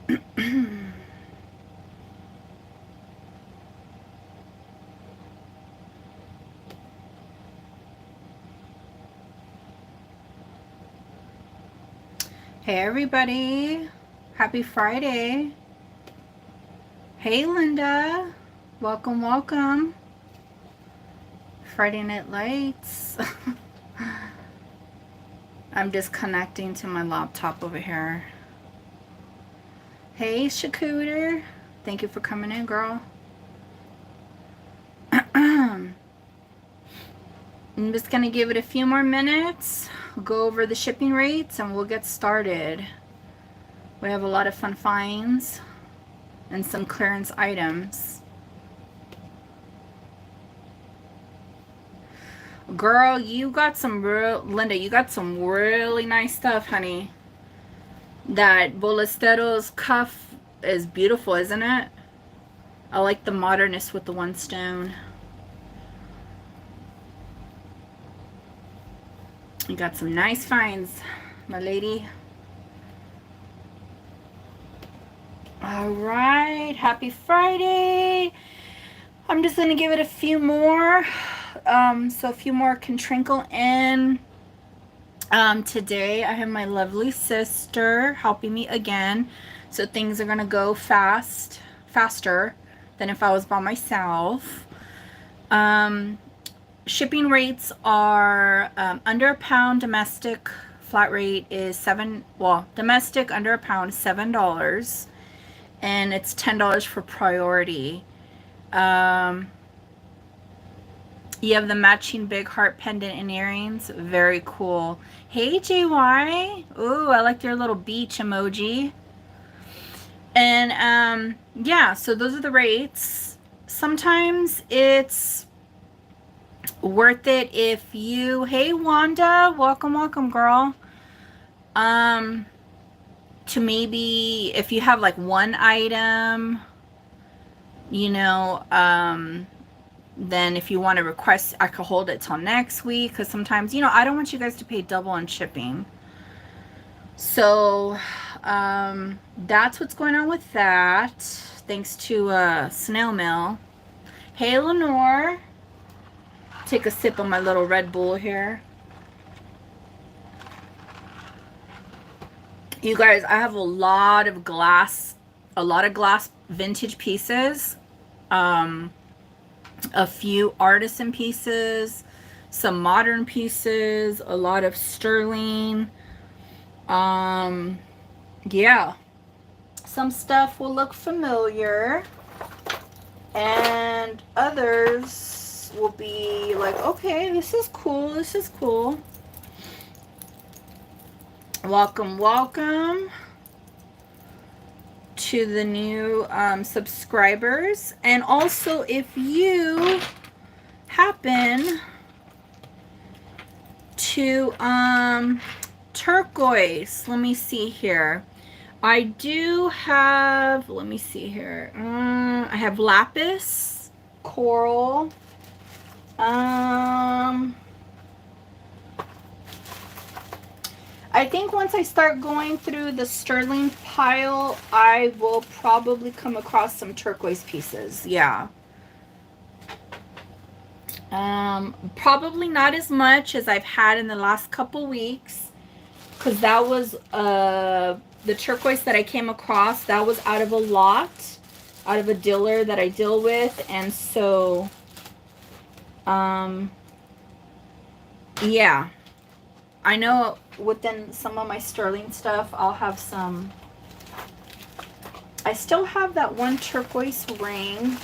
Hey everybody, happy Friday. Hey Linda, welcome, welcome. Friday Night Lights. I'm just connecting to my laptop over here. Hey Shakooter, thank you for coming in, girl. I'm just gonna give it a few more minutes, go over the shipping rates, and we'll get started. We have a lot of fun finds and some clearance items. Girl, you got some Linda, you got some really nice stuff, honey. That Ballesteros cuff is beautiful, isn't it? I like the modernist with the one stone. You got some nice finds, my lady. All right, happy Friday. I'm just gonna give it a few more, so a few more can trickle in. Today I have my lovely sister helping me again, so things are gonna go faster than if I was by myself. Shipping rates are under a pound. Domestic flat rate is domestic under a pound is $7, and it's $10 for priority. You have the matching big heart pendant and earrings. Very cool. Hey JY. Ooh, I like your little beach emoji. And yeah, so those are the rates. Sometimes it's worth it if you, hey Wanda, welcome girl. To maybe if you have like one item, you know, then if you want to request, I could hold it till next week, because sometimes, you know, I don't want you guys to pay double on shipping. So that's what's going on with that, thanks to snail mail. Hey Lenore, take a sip of my little Red Bull here. You guys, I have a lot of glass vintage pieces, a few artisan pieces, some modern pieces, a lot of sterling. Yeah, some stuff will look familiar and others will be like, okay, this is cool, this is cool. Welcome to the new subscribers. And also, if you happen to turquoise, let me see here, I do have, let me see here, I have lapis, coral, I think once I start going through the sterling pile, I will probably come across some turquoise pieces. Yeah. Probably not as much as I've had in the last couple weeks, because that was the turquoise that I came across, that was out of a lot, out of a dealer that I deal with, and so yeah, I know within some of my sterling stuff I'll have some. I still have that one turquoise ring.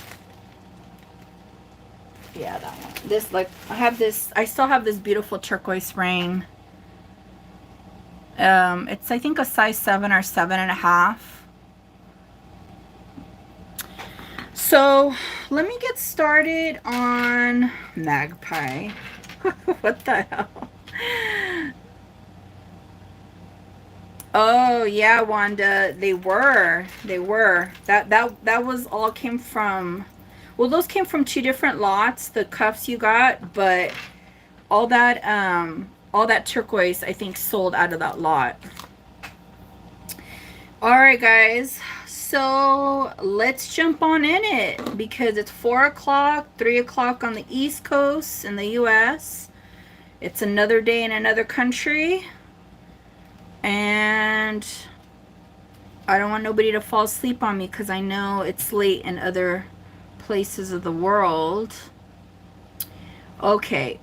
Yeah, that one. This, like, I still have this beautiful turquoise ring. It's, I think, a size 7 or 7.5. So let me get started on Magpie. What the hell? Oh yeah, Wanda, they were. That was all came from, well, those came from 2 different lots, the cuffs you got, but all that turquoise I think sold out of that lot. All right guys, so let's jump on in it because it's 4 o'clock, 3 o'clock on the East Coast in the US. It's another day in another country. And I don't want nobody to fall asleep on me because I know it's late in other places of the world. Okay,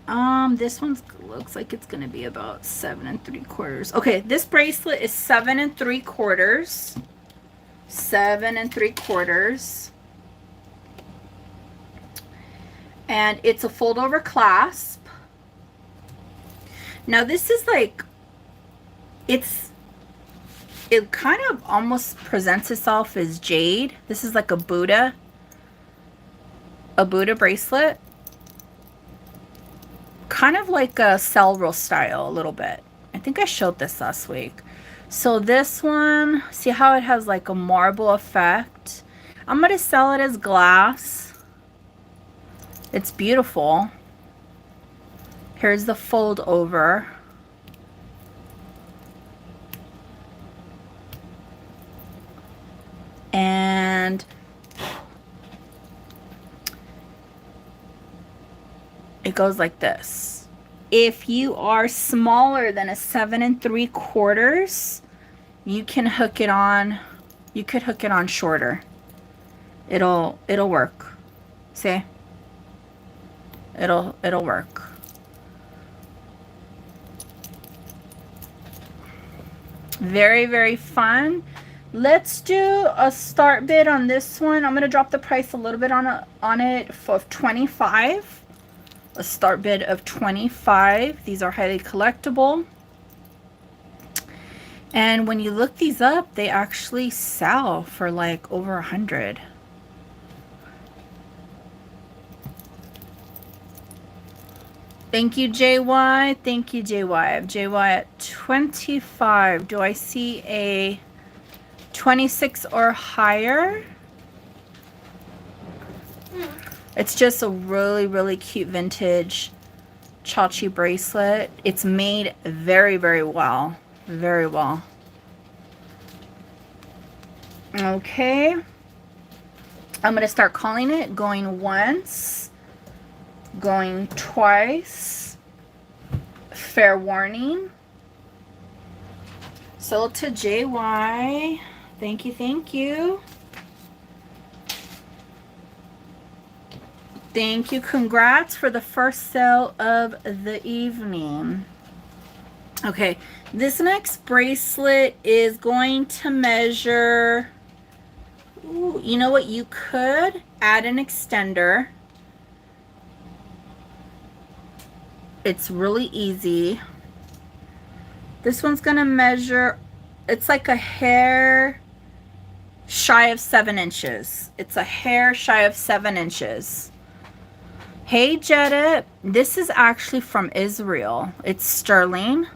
this one looks like it's gonna be about 7 3/4. Okay, this bracelet is 7 3/4. 7 3/4. And it's a fold over clasp. Now this is like, it kind of almost presents itself as jade. This is like a Buddha bracelet. Kind of like a Celro style a little bit. I think I showed this last week. So this one, see how it has like a marble effect? I'm going to sell it as glass. It's beautiful. Here's the fold over. And it goes like this. If you are smaller than a 7 3/4, you can hook it on. You could hook it on shorter. It'll work. See? It'll work. Very, very fun. Let's do a start bid on this one. I'm gonna drop the price a little bit on it for 25. A start bid of 25. These are highly collectible. And when you look these up, they actually sell for like over 100. Thank you, JY. Thank you, JY. I have JY at 25. Do I see a 26 or higher? It's just a really, really cute vintage Chachi bracelet. It's made very, very well. Very well. Okay. I'm going to start calling it. Going once. Going twice. Fair warning. Sold to JY. Thank you, thank you. Thank you. Congrats for the first sale of the evening. Okay, this next bracelet is going to measure, ooh, you know what, you could add an extender. It's really easy. This one's gonna measure, it's like a hair shy of 7 inches. It's a hair shy of 7 inches. Hey Jedit, this is actually from Israel. It's sterling.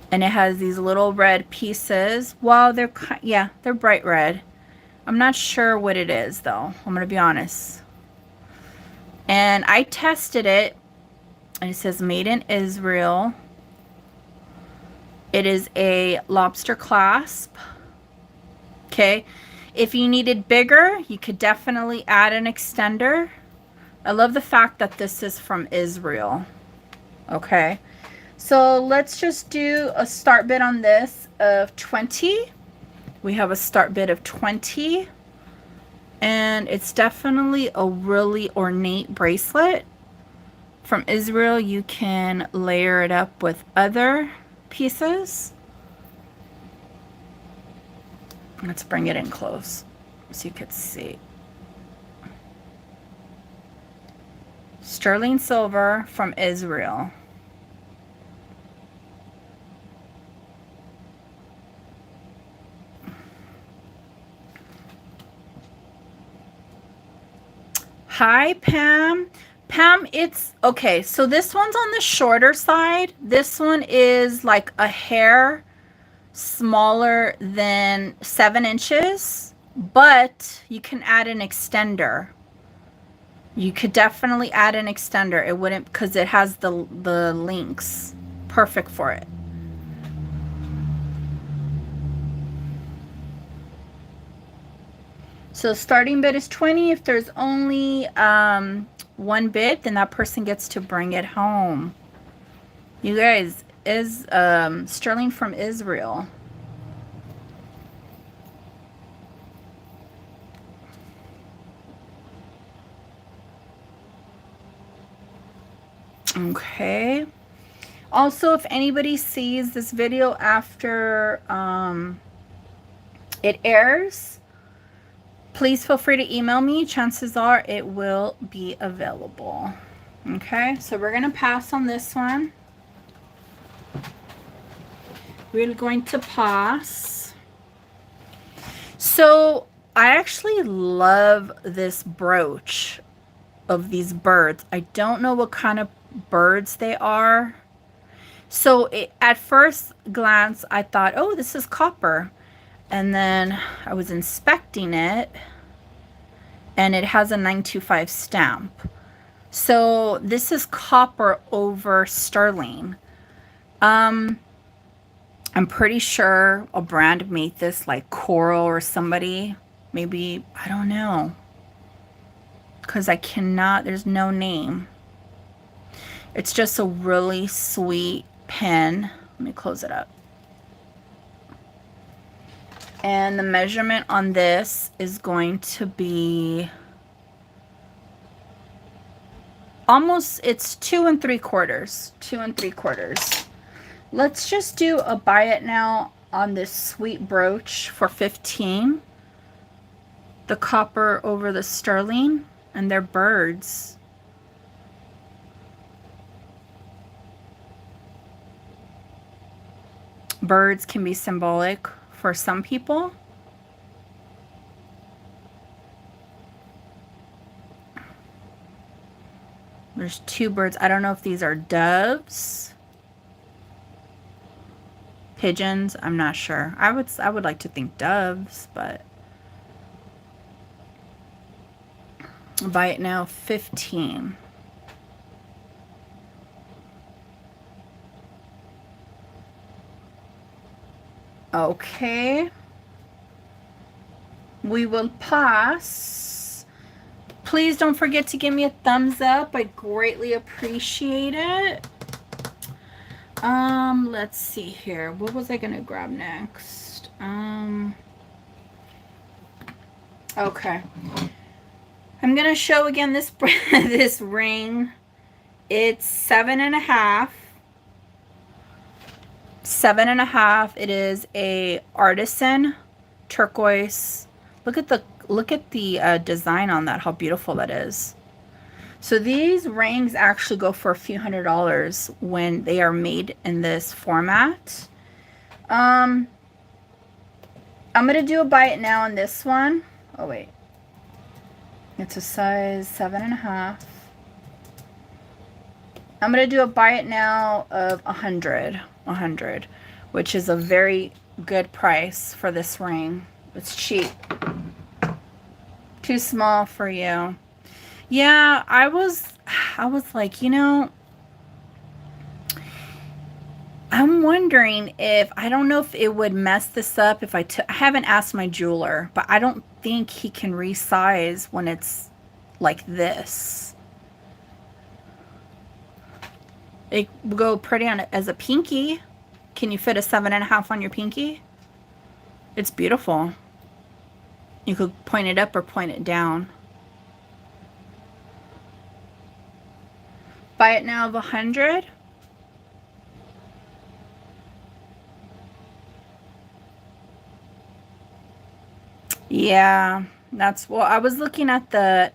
And it has these little red pieces. Well, they're bright red. I'm not sure what it is though. I'm gonna be honest. And I tested it. And it says made in Israel. It is a lobster clasp. Okay. If you needed bigger, you could definitely add an extender. I love the fact that this is from Israel. Okay. So let's just do a start bid on this of 20. We have a start bid of 20. And it's definitely a really ornate bracelet. From Israel, you can layer it up with other pieces. Let's bring it in close so you could see. Sterling silver from Israel. Hi, Pam. Pam, it's okay. So this one's on the shorter side. This one is like a hair smaller than 7 inches, but you can add an extender. You could definitely add an extender. It wouldn't, because it has the links. Perfect for it. So starting bid is 20. If there's only one bid, then that person gets to bring it home. You guys, is sterling from Israel. Okay. Also, if anybody sees this video after it airs, please feel free to email me. Chances are it will be available. Okay, so we're going to pass on this one. We're going to pass. So I actually love this brooch of these birds. I don't know what kind of birds they are. So at first glance, I thought, oh, this is copper. And then I was inspecting it, and it has a 925 stamp. So this is copper over sterling. I'm pretty sure a brand made this, like Coral or somebody. Maybe, I don't know. Because I cannot, there's no name. It's just a really sweet pen. Let me close it up. And the measurement on this is going to be almost, it's 2 3/4. 2 3/4. Let's just do a buy it now on this sweet brooch for 15. The copper over the sterling, and they're birds. Birds can be symbolic for some people. There's 2 birds. I don't know if these are doves, pigeons. I'm not sure. I would like to think doves, but buy it now 15. Okay. We will pass. Please don't forget to give me a thumbs up. I greatly appreciate it. Let's see here. What was I gonna grab next? Okay. I'm gonna show again this this ring. It's 7.5. 7.5. It is a artisan turquoise. Look at the design on that. How beautiful that is. So these rings actually go for a few $100s when they are made in this format. I'm gonna do a buy it now on this one. Oh wait, it's a size 7.5. I'm gonna do a buy it now of 100, which is a very good price for this ring. It's cheap. Too small for you. Yeah, I was like, you know, I'm wondering if, I don't know if it would mess this up if I haven't asked my jeweler, but I don't think he can resize when it's like this. It will go pretty on it as a pinky. Can you fit a 7.5 on your pinky? It's beautiful. You could point it up or point it down. Buy it now of 100. Yeah, that's, well, I was looking at the,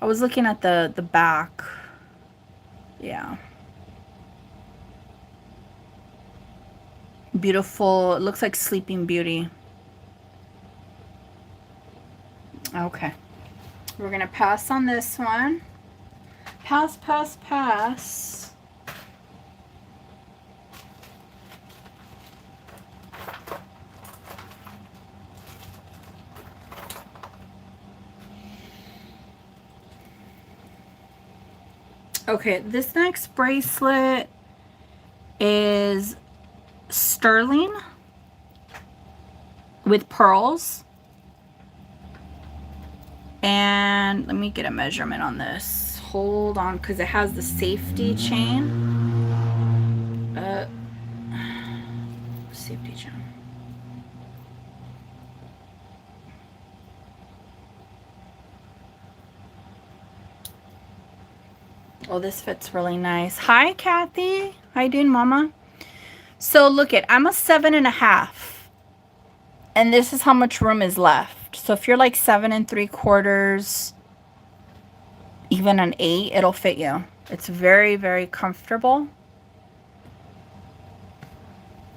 I was looking at the back. Yeah. Beautiful. It looks like Sleeping Beauty. Okay. We're going to pass on this one. Pass, pass, pass. Okay, this next bracelet is sterling with pearls. And let me get a measurement on this. Hold on, because it has the safety chain. Safety chain. Oh, this fits really nice. Hi, Kathy. How you doing, Mama? So look it, I'm a 7.5. And this is how much room is left. So if you're like 7 3/4, even an 8, it'll fit you. It's very, very comfortable.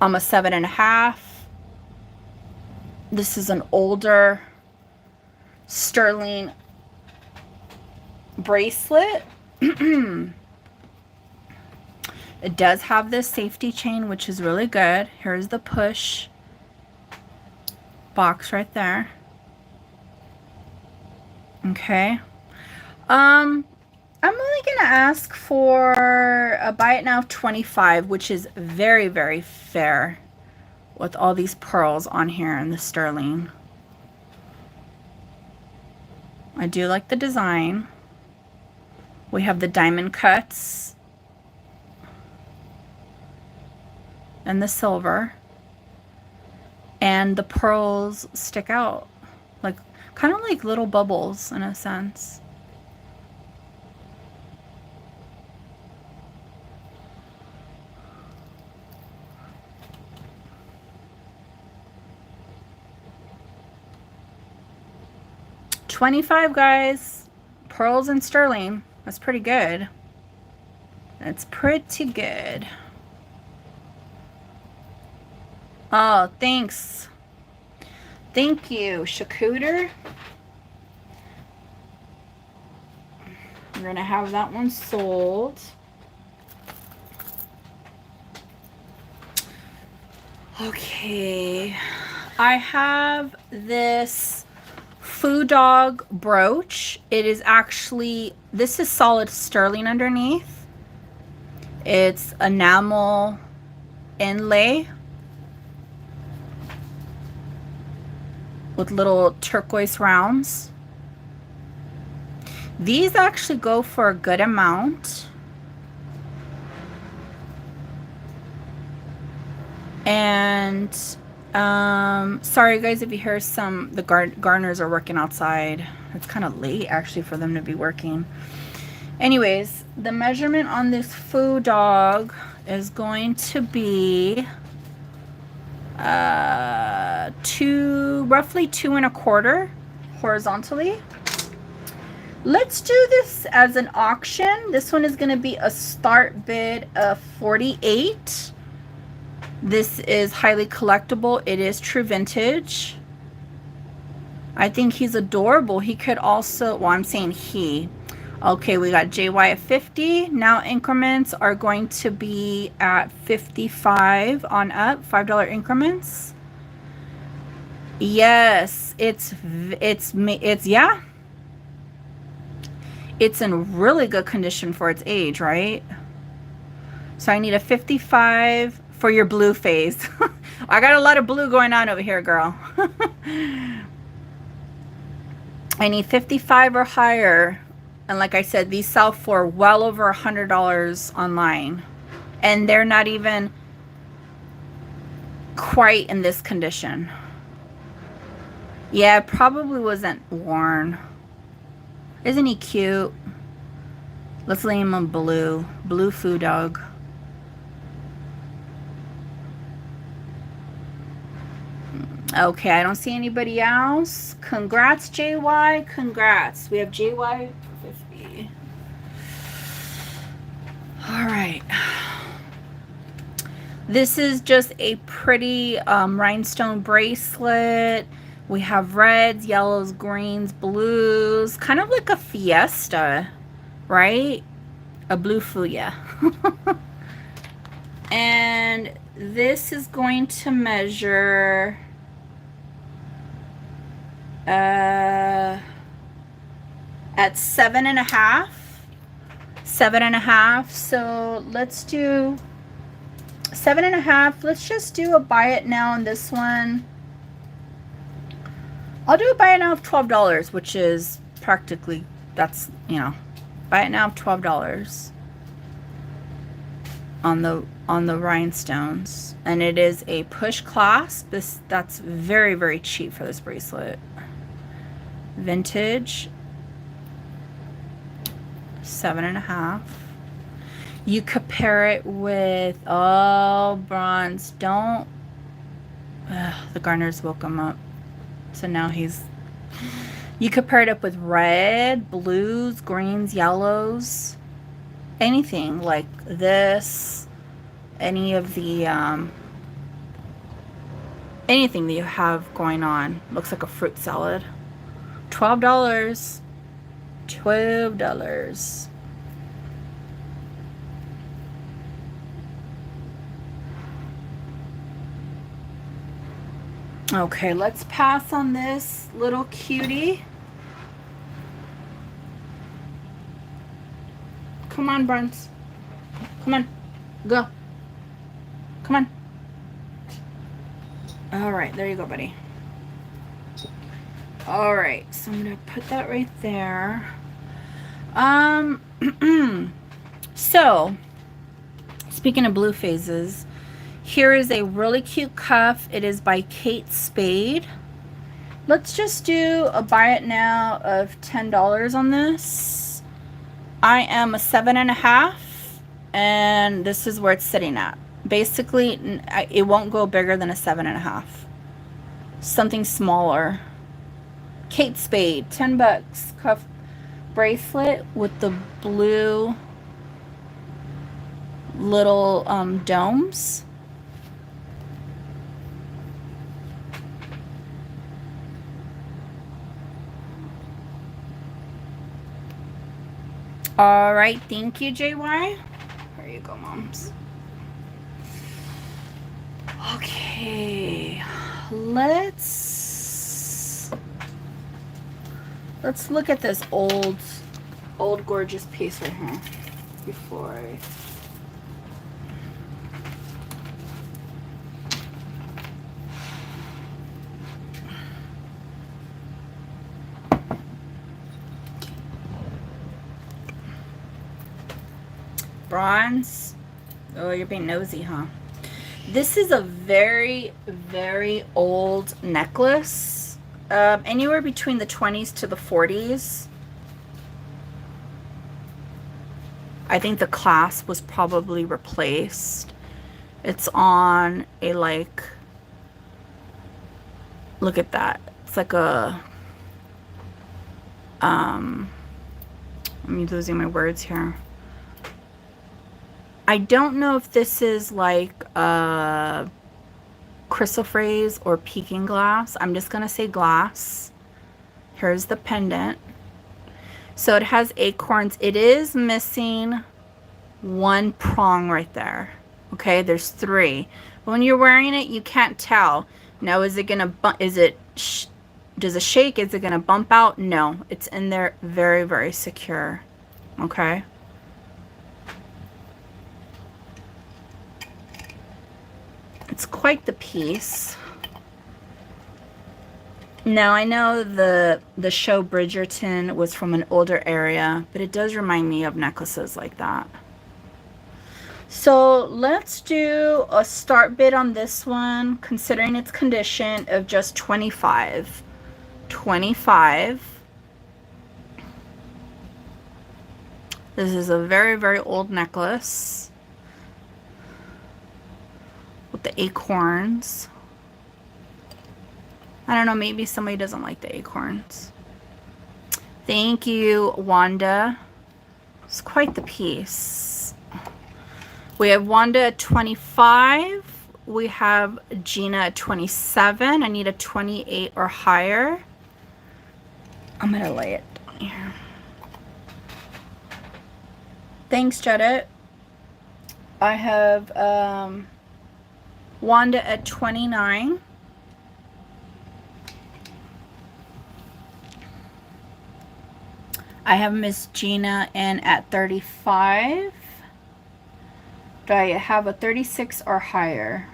I'm a 7.5. This is an older sterling bracelet. It does have this safety chain, which is really good. Here's the push box right there. Okay. I'm only gonna ask for a buy it now of 25, which is very, very fair with all these pearls on here in the sterling. I do like the design. We have the diamond cuts and the silver, and the pearls stick out like kind of like little bubbles in a sense. $25, guys. Pearls and sterling. That's pretty good. That's pretty good. Oh, thanks. Thank you, Shakooter. We're gonna have that one sold. Okay. I have this Foo Dog brooch. It is actually, this is solid sterling underneath. It's enamel inlay with little turquoise rounds. These actually go for a good amount. And sorry guys if you hear the gardeners are working outside. It's kind of late actually for them to be working. Anyways, the measurement on this Foo Dog is going to be roughly 2 1/4 horizontally. Let's do this as an auction. This one is going to be a start bid of 48. This is highly collectible. It is true vintage. I think he's adorable. He could also, well, I'm saying he. Okay, we got JY at 50. Now increments are going to be at 55 on up, $5 increments. Yes, it's yeah. It's in really good condition for its age, right? So I need a 55 for your blue phase. I got a lot of blue going on over here, girl. I need 55 or higher. And like I said, these sell for well over $100 online. And they're not even quite in this condition. Yeah, it probably wasn't worn. Isn't he cute? Let's lay him on blue. Blue Foo Dog. Okay, I don't see anybody else. Congrats, JY. Congrats. We have JY for 50. All right. This is just a pretty rhinestone bracelet. We have reds, yellows, greens, blues. Kind of like a fiesta, right? A blue fuya. And this is going to measure at 7.5. 7.5. So let's do 7.5. Let's just do a buy it now on this one. I'll do a buy it now of $12, which is practically, that's, you know, buy it now, $12 on the rhinestones, and it is a push clasp. That's very, very cheap for this bracelet. Vintage, 7.5. You could pair it with, oh, bronze, don't, the gardeners woke him up, so now he's, you could pair it up with red, blues, greens, yellows, anything like this, any of the, anything that you have going on. Looks like a fruit salad. $12. $12. Okay, let's pass on this little cutie. Come on, Bruns. Come on. Go. Come on. All right, there you go, buddy. All right, so I'm going to put that right there. So, speaking of blue phases, here is a really cute cuff. It is by Kate Spade. Let's just do a buy it now of $10 on this. I am a 7.5, and this is where it's sitting at. Basically, it won't go bigger than a 7.5. Something smaller. Kate Spade, $10 cuff bracelet with the blue little domes. All right, thank you, JY. There you go, moms. Okay, let's look at this old gorgeous piece right here before I... Bronze. Oh, you're being nosy, huh? This is a very, very old necklace. Anywhere between the 20s to the 40s. I think the clasp was probably replaced. It's on a, like, look at that. It's like a, I'm losing my words here. I don't know if this is like chrysoprase or peking glass. I'm just gonna say glass. Here's the pendant. So it has acorns. It is missing one prong right there. Okay, there's 3. But when you're wearing it, you can't tell. Now, is it gonna does it shake? Is it gonna bump out? No, it's in there very, very secure. Okay. It's quite the piece. Now, I know the show Bridgerton was from an older area, but it does remind me of necklaces like that. So let's do a start bid on this one, considering its condition, of just $25. $25. This is a very, very old necklace with the acorns. I don't know, maybe somebody doesn't like the acorns. Thank you, Wanda. It's quite the piece. We have Wanda at 25. We have Gina at 27. I need a 28 or higher. I'm gonna lay it down here. Thanks, Judith. I have Wanda at 29. I have Miss Gina in at 35. Do I have a 36 or higher?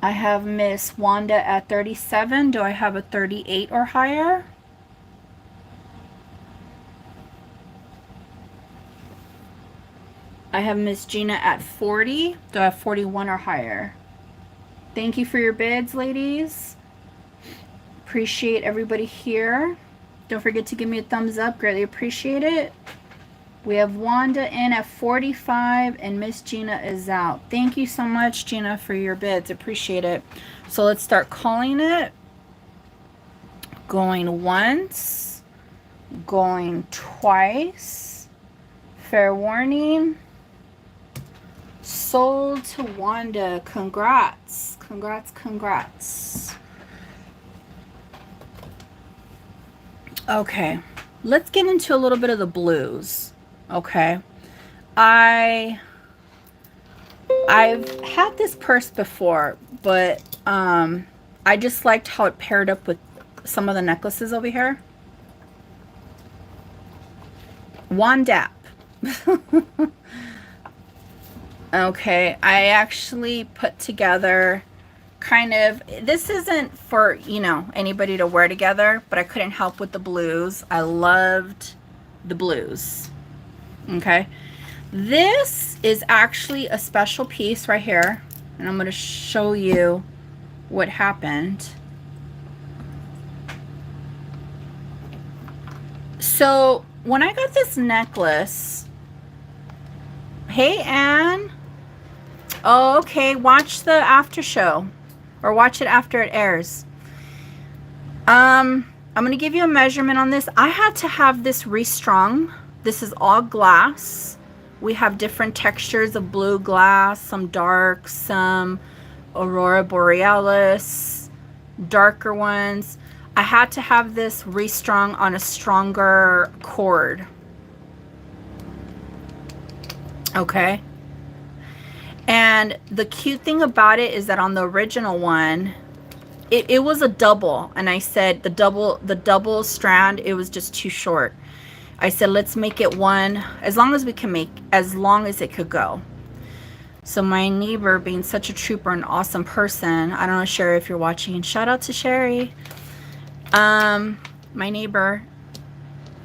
I have Miss Wanda at 37. Do I have a 38 or higher? I have Miss Gina at 40. Do I have 41 or higher? Thank you for your bids, ladies. Appreciate everybody here. Don't forget to give me a thumbs up. Greatly appreciate it. We have Wanda in at 45 and Miss Gina is out. Thank you so much, Gina, for your bids. Appreciate it. So let's start calling it. Going once. Going twice. Fair warning. Sold to Wanda. Congrats. Congrats, congrats. Okay. Let's get into a little bit of the blues. Okay. I've had this purse before, but I just liked how it paired up with some of the necklaces over here. Wandap. Okay, I actually put together kind of, this isn't for, you know, anybody to wear together, but I couldn't help with the blues. I loved the blues. Okay, this is actually a special piece right here, and I'm going to show you what happened. So when I got this necklace, hey Anne. Oh, okay, watch the after show, or watch it after it airs. I'm going to give you a measurement on this. I had to have this restrung. This is all glass. We have different textures of blue glass, some dark, some Aurora Borealis, darker ones. I had to have this restrung on a stronger cord. Okay. And the cute thing about it is that on the original one, it was a double, and I said the double strand, it was just too short. I said let's make it one, as long as we can make, as long as it could go. So my neighbor, being such a trooper and awesome person, I don't know, Sherry, if you're watching, shout out to Sherry. My neighbor,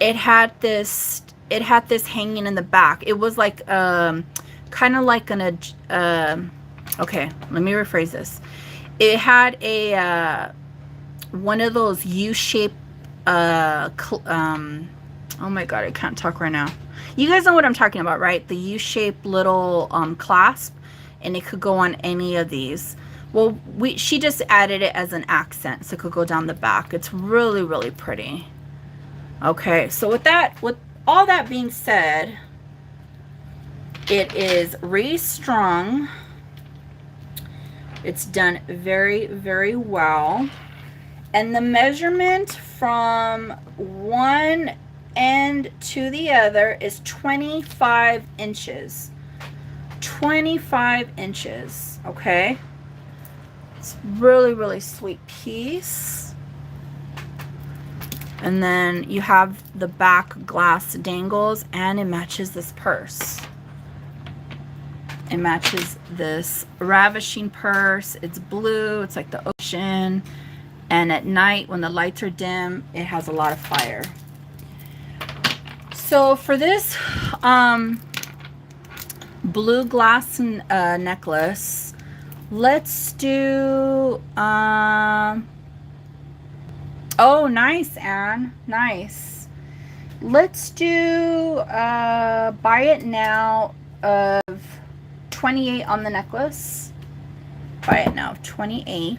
it had this hanging in the back. It was like kind of like an okay, let me rephrase this. It had a one of those U-shaped oh my god, I can't talk right now. You guys know what I'm talking about, right? The U-shaped little clasp, and it could go on any of these. Well, she just added it as an accent, so it could go down the back. It's really, really pretty. Okay, so with all that being said, it is restrung. It's done very, very well. And the measurement from one end to the other is 25 inches. 25 inches, okay? It's really, really sweet piece. And then you have the back glass dangles, and it matches this purse. It matches this ravishing purse. It's blue. It's like the ocean. And at night, when the lights are dim, it has a lot of fire. So for this blue glass necklace, let's do... oh, nice, Anne. Nice. Let's do buy it now of 28 on the necklace. Buy it now of 28.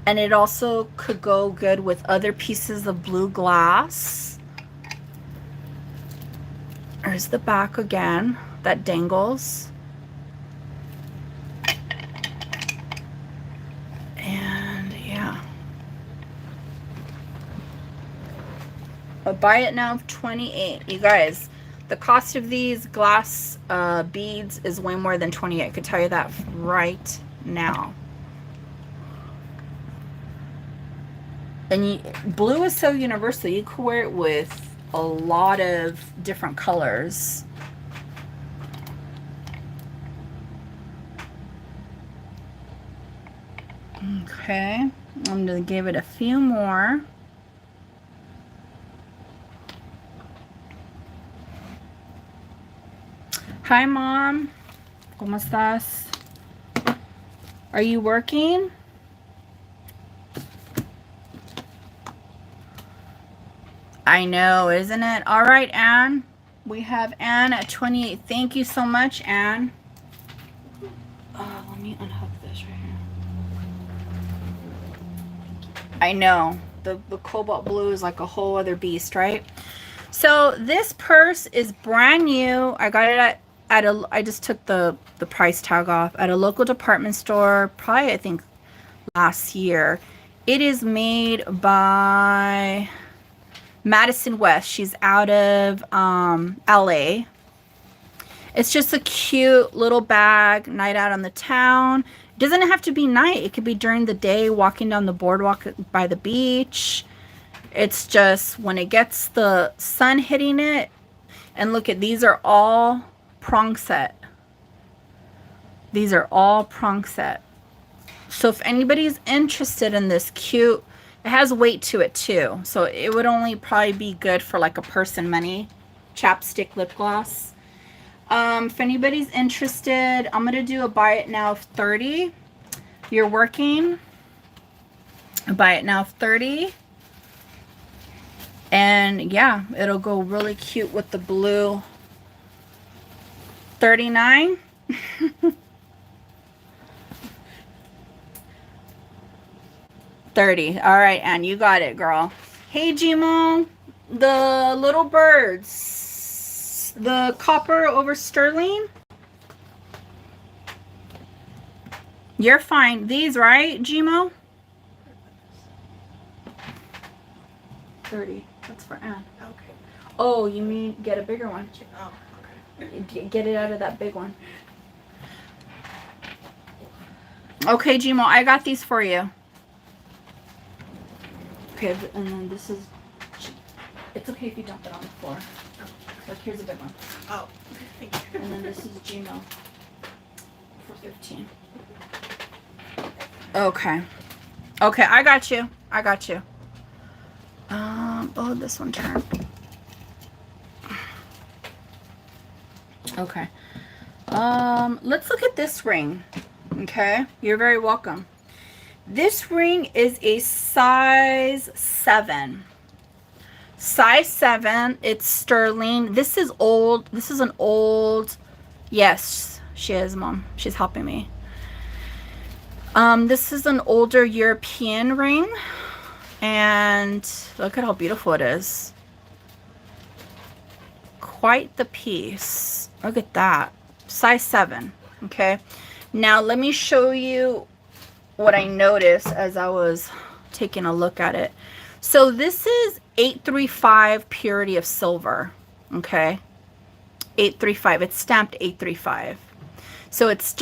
And it also could go good with other pieces of blue glass. There's the back again that dangles. And yeah. But buy it now of 28. You guys, the cost of these glass beads is way more than 28. I could tell you that right now. And blue is so universal. You could wear it with a lot of different colors. Okay, I'm gonna give it a few more. Hi, Mom. ¿Cómo estás? Are you working? I know, isn't it? All right, Anne. We have Anne at 28. Thank you so much, Anne. Let me unhook this right here. I know. The cobalt blue is like a whole other beast, right? So this purse is brand new. I got it I just took the price tag off at a local department store, probably I think last year. It is made by Madison West. She's out of LA. It's just a cute little bag, night out on the town. It doesn't have to be night. It could be during the day, walking down the boardwalk by the beach. It's just when it gets the sun hitting it. And look at, these are all prong set. These are all prong set. So if anybody's interested in this cute, it has weight to it too. So it would only probably be good for like a purse and money chapstick lip gloss. If anybody's interested, I'm gonna do a buy it now of 30. You're working, a buy it now of 30. And yeah, it'll go really cute with the blue. 39. $30. All right, Anne, you got it, girl. Hey, Jimo, the little birds, the copper over sterling. You're fine. These, right, Jimo? 30. That's for Anne. Okay. Oh, you mean get a bigger one? Oh, okay. Get it out of that big one. Okay, Jimo, I got these for you. Okay, and then this is, it's okay if you dump it on the floor. Like, here's a big one. Oh, thank you. And then this is Gmail for 15. Okay. Okay, I got you. I got you. Oh, this one turned. Okay. Let's look at this ring. Okay, you're very welcome. This ring is a size 7. Size 7. It's sterling. This is old. This is an old. Yes, she is, Mom. She's helping me. This is an older European ring. And look at how beautiful it is. Quite the piece. Look at that. Size 7. Okay. Now let me show you what I noticed as I was taking a look at it. So this is 835 purity of silver. Okay. 835. It's stamped 835. So it's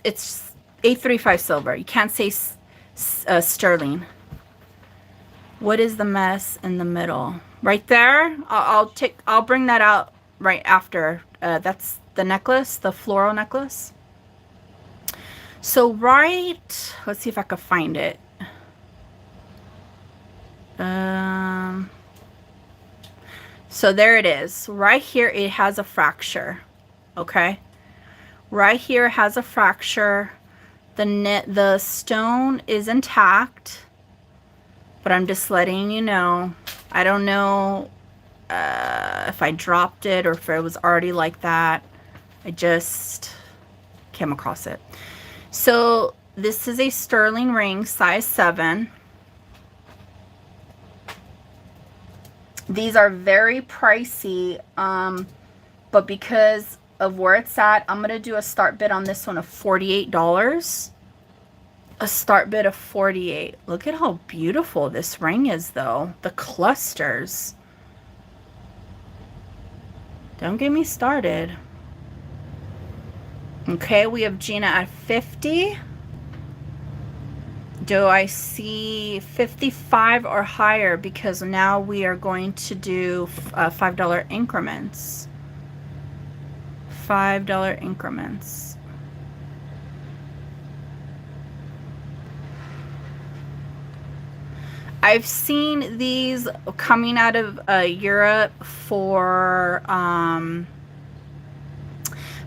835 silver. You can't say sterling. What is the mess in the middle? Right there. I'll bring that out right after. That's the necklace, the floral necklace. So let's see if I can find it. So there it is. Right here it has a fracture. Okay. Right here it has a fracture. The stone is intact. But I'm just letting you know. I don't know if I dropped it or if it was already like that. I just came across it. So this is a sterling ring, size 7. These are very pricey, but because of where it's at, I'm going to do a start bid on this one of $48. A start bid of 48. Look at how beautiful this ring is, though. The clusters. Don't get me started. Okay, we have Gina at 50. Do I see 55 or higher? Because now we are going to do $5 increments. $5 increments. I've seen these coming out of Europe for,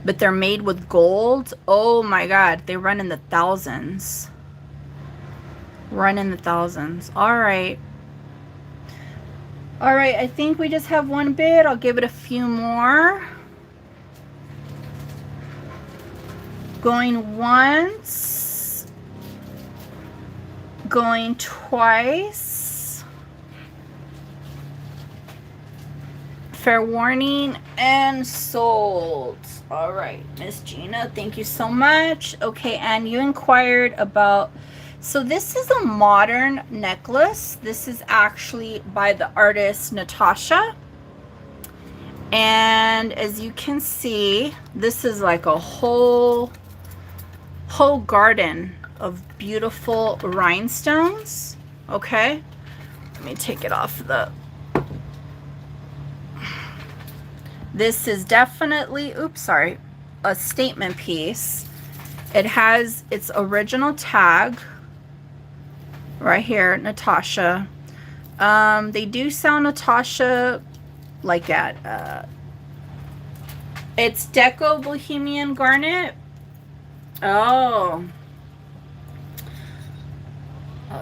but they're made with gold. Oh my God, they run in the thousands. Run in the thousands. All right. All right, I think we just have one bid. I'll give it a few more. Going once. Going twice. Fair warning and sold. All right, Miss Gina, thank you so much. Okay, and you inquired about, so this is a modern necklace. This is actually by the artist Natasha. And as you can see, this is like a whole garden of beautiful rhinestones. Okay, let me take it off the, this is definitely, oops, sorry, a statement piece. It has its original tag right here, Natasha. They do sell Natasha like at, it's Deco Bohemian Garnet. Oh,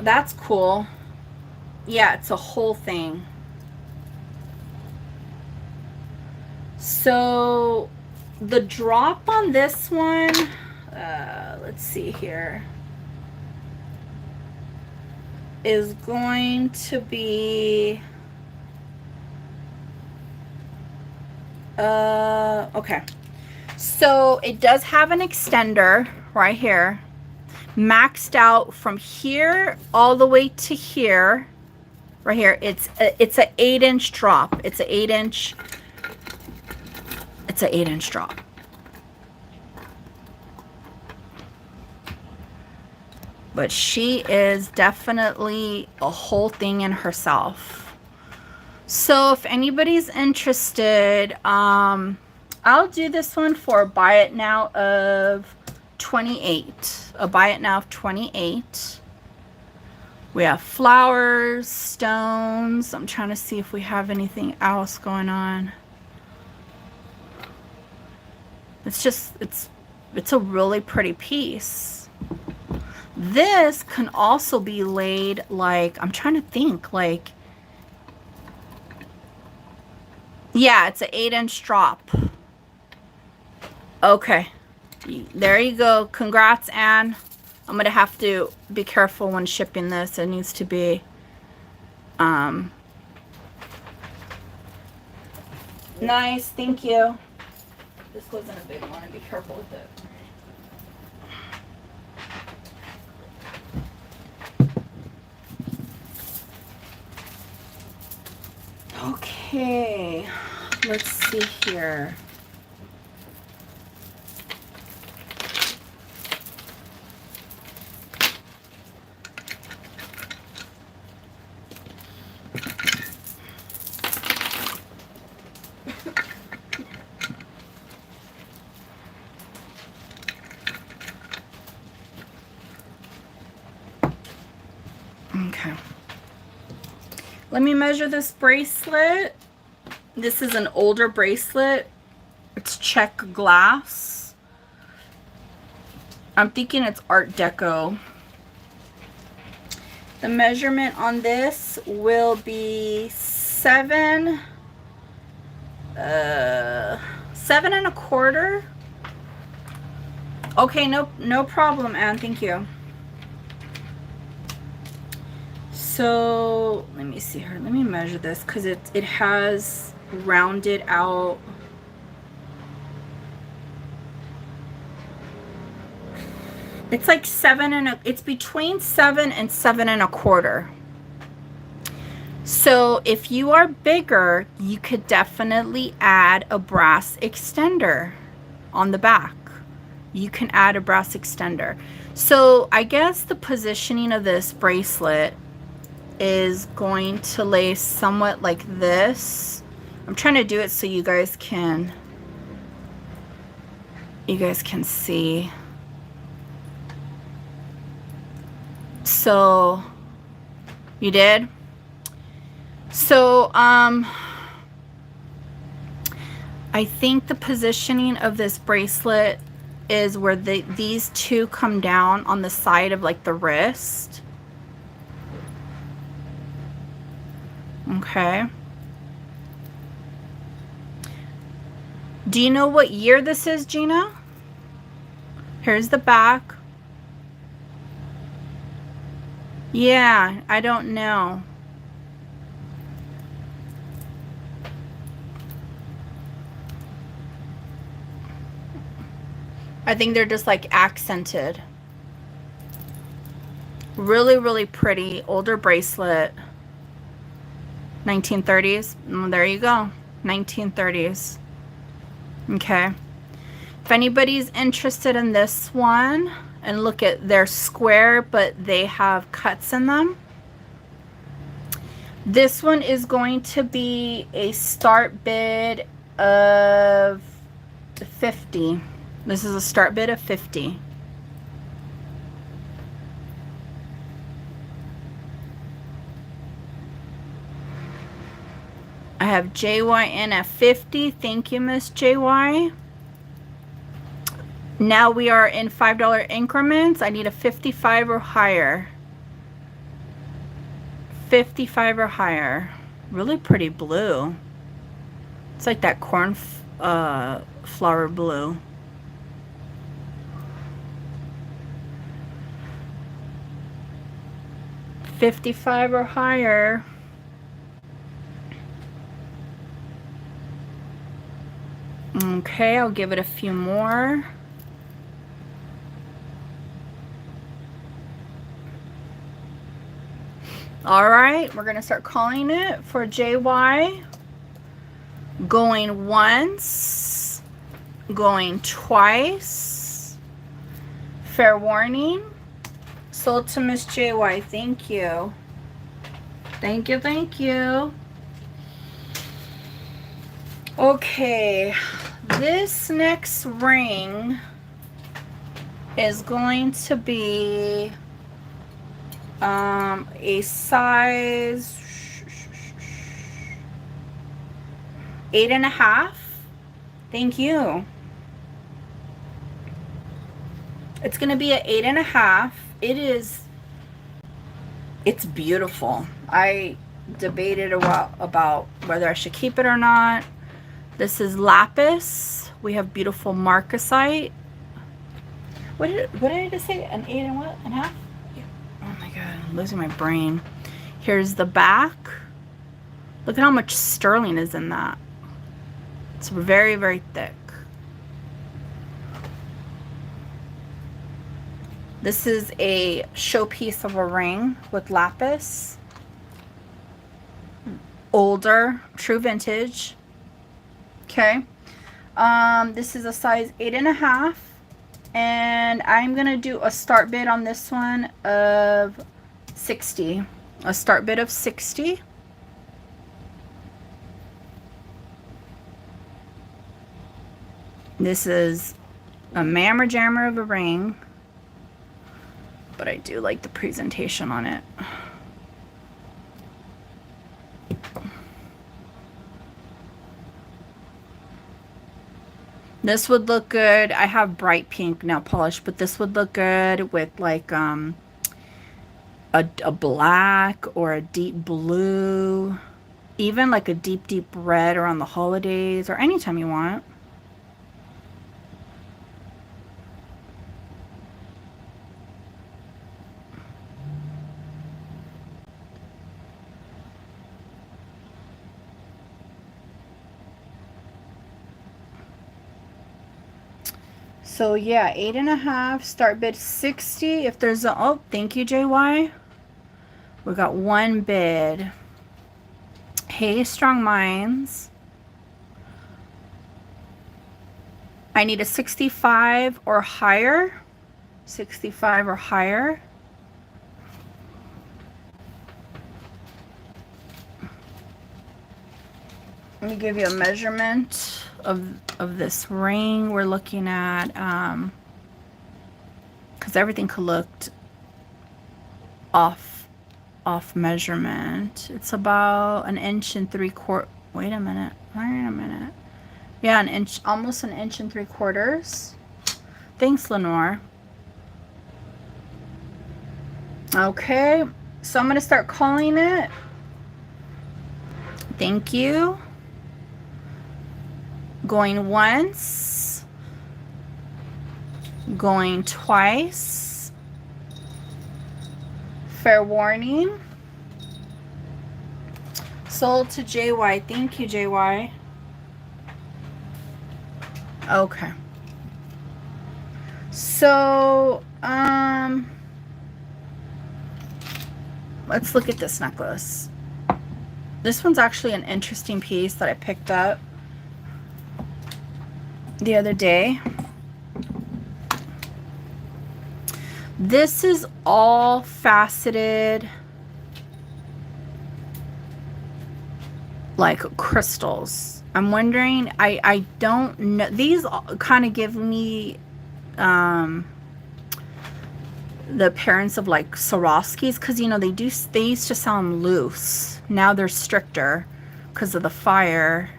that's cool. Yeah, it's a whole thing. So the drop on this one, let's see here, is going to be, okay. So it does have an extender right here, maxed out from here all the way to here, right here. It's an 8-inch drop. It's an 8-inch. It's an 8-inch drop. But she is definitely a whole thing in herself. So if anybody's interested, I'll do this one for a buy it now of 28. A buy it now of 28. We have flowers, stones. I'm trying to see if we have anything else going on. It's just, it's a really pretty piece. This can also be laid like, I'm trying to think, like, yeah, it's an 8-inch drop. Okay, there you go. Congrats, Anne. I'm gonna have to be careful when shipping this. It needs to be nice. Thank you. This wasn't a big one. Be careful with it. Okay, let's see here. Okay. Let me measure this bracelet. This is an older bracelet. It's check glass. I'm thinking it's Art Deco. The measurement on this will be 7 1/4. Okay, no problem, Anne. Thank you. So let me see here. Let me measure this because it has rounded out. It's like 7 it's between 7 and 7 1/4. So if you are bigger, you could definitely add a brass extender on the back. You can add a brass extender. So I guess the positioning of this bracelet is going to lay somewhat like this. I'm trying to do it so you guys can see. So You did? So, I think the positioning of this bracelet is where these two come down on the side of like the wrist. Okay. Do you know what year this is, Gina? Here's the back. Yeah, I don't know. I think they're just like accented. Really, really pretty older bracelet. 1930s. There you go. 1930s. Okay. If anybody's interested in this one, and look at, they're square, but they have cuts in them. This one is going to be a start bid of 50. This is a start bid of 50. I have JY in at 50. Thank you, Miss JY. Now we are in $5 increments. I need a 55 or higher. 55 or higher. Really pretty blue. It's like that corn flower blue. $55 or higher. Okay, I'll give it a few more. All right, we're gonna start calling it for JY. Going once, going twice. Fair warning. Sold to Miss JY. Thank you. Thank you, thank you. Okay, this next ring is going to be a size 8.5. Thank you. It's gonna be an 8.5. It's beautiful. I debated about whether I should keep it or not. This is lapis. We have beautiful marcasite. What did I just say? An 8.5? Oh my god, I'm losing my brain. Here's the back. Look at how much sterling is in that. It's very, very thick. This is a showpiece of a ring with lapis. Older, true vintage. Okay. This is a size 8.5. And I'm gonna do a start bid on this one of 60. A start bid of 60. This is a mammer jammer of a ring, but I do like the presentation on it. This would look good. I have bright pink nail polish, but this would look good with like a black or a deep blue, even like a deep, deep red around the holidays or anytime you want. So yeah, 8.5, start bid 60. If there's a, oh, thank you, JY. We got one bid. Hey, Strong Minds. I need a 65 or higher. 65 or higher. Let me give you a measurement of this ring. We're looking at, because everything could look off off measurement. It's about 1.75 inches. Wait a minute. Yeah, an inch, almost 1.75 inches. Thanks, Lenore. Okay, so I'm gonna start calling it. Thank you. Going once. Going twice. Fair warning. Sold to JY. Thank you, JY. Okay. So, let's look at this necklace. This one's actually an interesting piece that I picked up the other day. This is all faceted like crystals. I'm wondering, I don't know. These kind of give me the appearance of like Swarovskis, because you know they used to sell them loose. Now they're stricter because of the fire.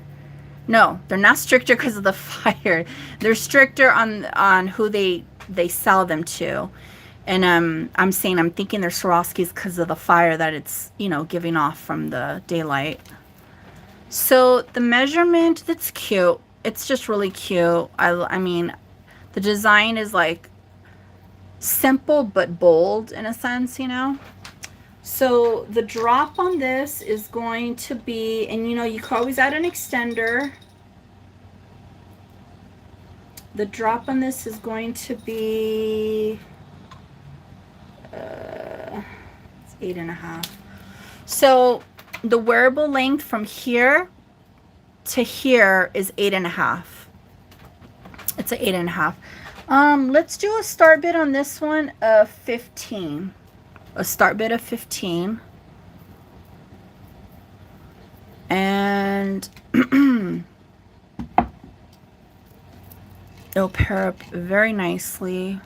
No, they're not stricter because of the fire. They're stricter on who they sell them to. And I'm thinking they're Swarovskis because of the fire that it's, you know, giving off from the daylight. So the measurement, that's cute. It's just really cute. I mean, the design is like simple but bold in a sense, you know. So the drop on this is going to be, and you know, you can always add an extender. The drop on this is going to be it's 8.5. So the wearable length from here to here is 8.5. It's an 8.5. Let's do a start bid on this one of 15. A start bid of 15. And it'll pair up very nicely.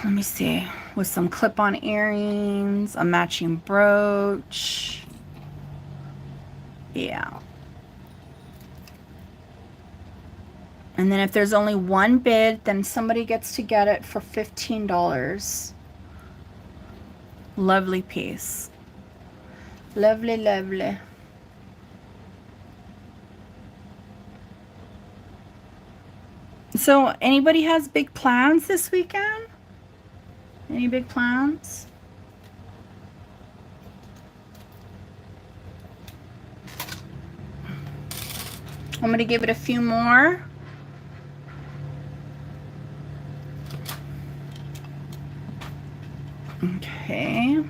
Let me see. With some clip-on earrings, a matching brooch. Yeah. And then if there's only one bid, then somebody gets to get it for $15. Lovely piece. Lovely, lovely. So, anybody has big plans this weekend? Any big plans? I'm going to give it a few more. Okay.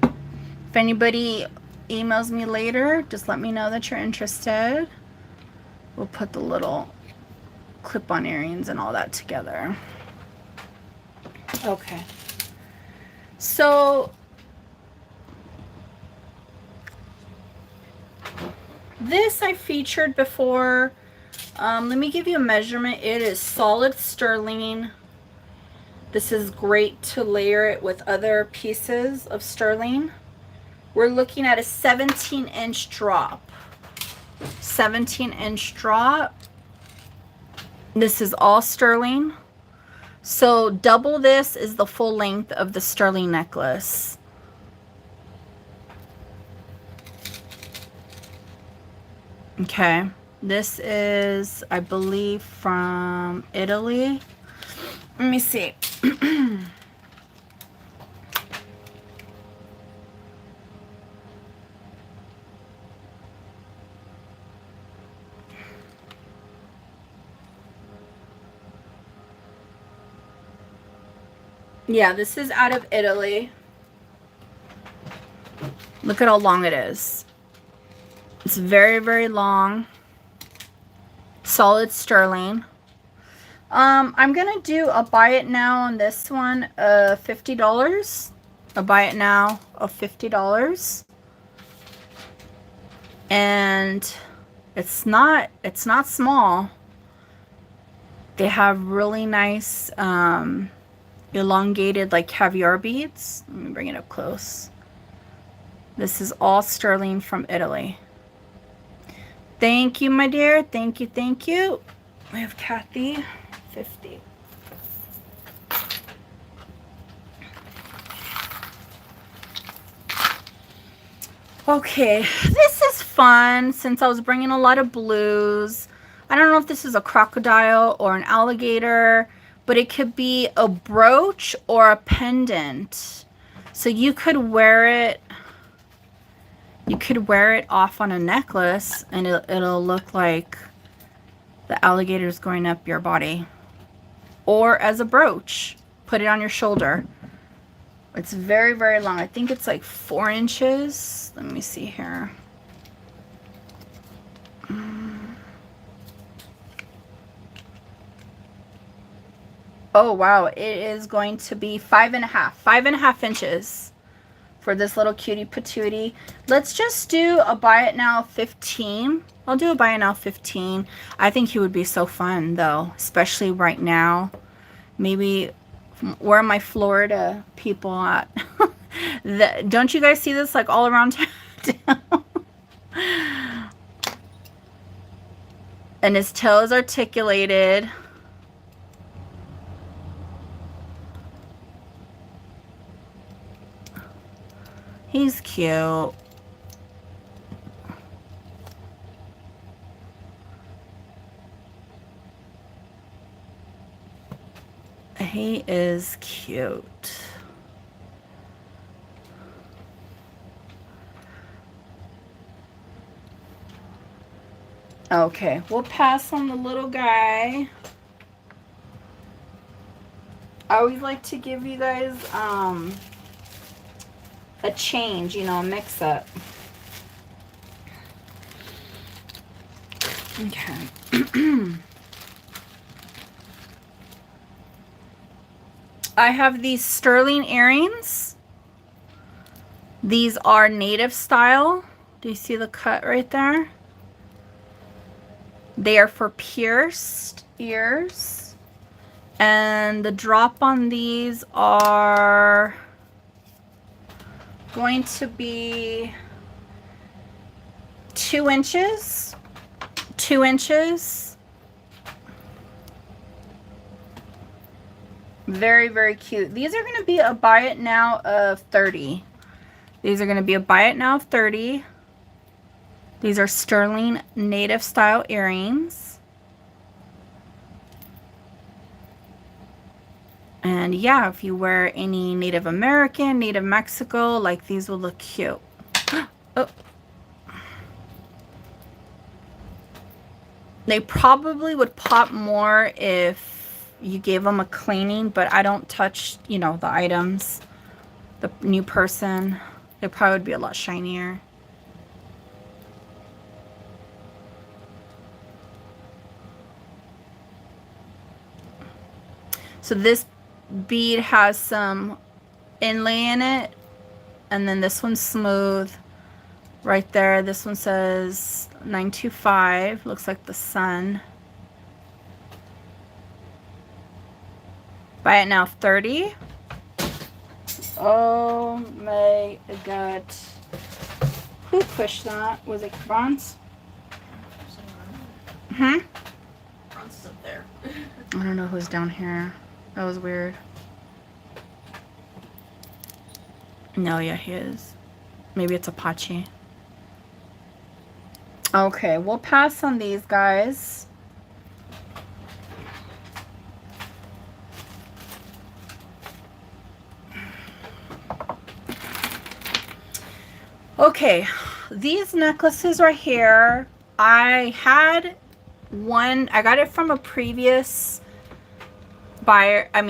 If anybody emails me later, just let me know that you're interested. We'll put the little clip-on earrings and all that together. Okay. So this I featured before. Let me give you a measurement. It is solid sterling. This is great to layer it with other pieces of sterling. We're looking at a 17-inch drop. 17-inch drop. This is all sterling. So double this is the full length of the sterling necklace. Okay. This is, I believe, from Italy. Let me see. Yeah, this is out of Italy. Look at how long it is. It's very, very long. Solid sterling. I'm gonna do a buy it now on this one of $50. A buy it now of $50. And it's not small. They have really nice elongated like caviar beads. Let me bring it up close. This is all sterling from Italy. Thank you, my dear. Thank you, thank you. We have Kathy, 50. Okay, this is fun since I was bringing a lot of blues. I don't know if this is a crocodile or an alligator, but it could be a brooch or a pendant. So you could wear it. You could wear it off on a necklace and it'll look like the alligator's going up your body. Or as a brooch. Put it on your shoulder. It's very, very long. I think it's like 4 inches. Let me see here. Oh, wow. It is going to be 5.5 inches for this little cutie patootie. Let's just do a buy it now 15. I'll do a buy it now 15. I think he would be so fun though, especially right now. Maybe, where are my Florida people at? Don't you guys see this like all around town? And his tail is articulated. He's cute. He is cute. Okay, we'll pass on the little guy. I always like to give you guys a change, you know, a mix up. Okay. I have these sterling earrings. These are native style. Do you see the cut right there? They are for pierced ears. And the drop on these are going to be 2 inches. 2 inches. Very, very cute. These are going to be a buy it now of 30. These are going to be a buy it now of 30. These are sterling native style earrings. And yeah, if you wear any Native American, Native Mexico, like these will look cute. Oh. They probably would pop more if you gave them a cleaning, but I don't touch, you know, the items. The new person, they probably would be a lot shinier. So this bead has some inlay in it, and then this one's smooth right there. This one says 925, looks like the sun. Buy it now 30. Oh my god, who pushed that? Was it Bronze? Bronze is up there. I don't know who's down here. That was weird. No, yeah, he is. Maybe it's Apache. Okay, we'll pass on these guys. Okay, these necklaces right here, I had one, I got it from a previous buyer, I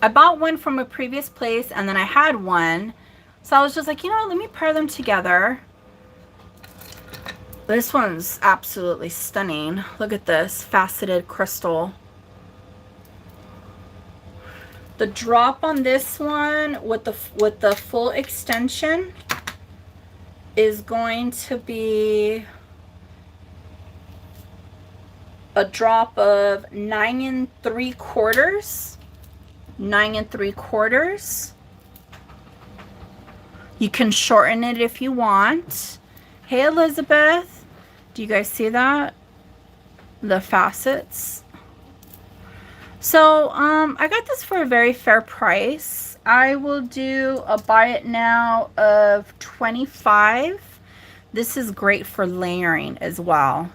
bought one from a previous place, and then I had one, so I was just like, you know, let me pair them together. This one's absolutely stunning. Look at this faceted crystal. The drop on this one with the full extension is going to be a drop of 9 3/4. 9 3/4. You can shorten it if you want. Hey, Elizabeth. Do you guys see that? The facets. So, I got this for a very fair price. I will do a buy it now of 25. This is great for layering as well.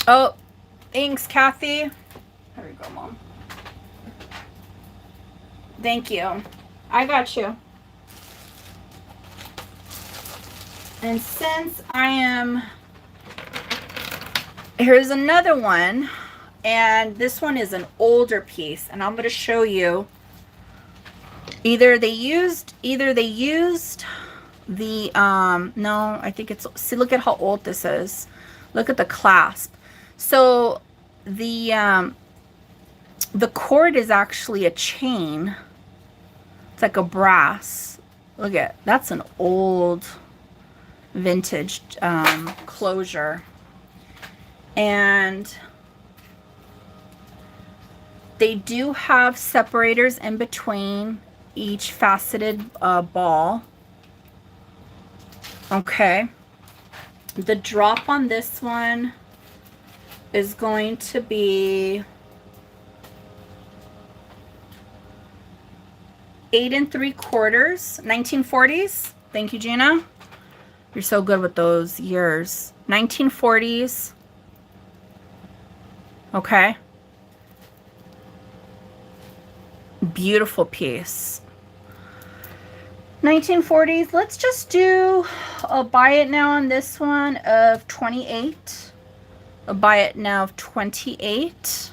Oh, thanks, Kathy. There we go, Mom. Thank you. I got you. And since I am... Here's another one. And this one is an older piece. And I'm going to show you. Either they used the... no, I think it's... See, look at how old this is. Look at the clasp. So the cord is actually a chain. It's like a brass. Look at, that's an old vintage closure. And they do have separators in between each faceted ball. Okay. The drop on this one is going to be 8 3/4, 1940s. Thank you, Gina. You're so good with those years. 1940s. Okay. Beautiful piece. 1940s. Let's just do a buy it now on this one of 28. A buy it now of 28.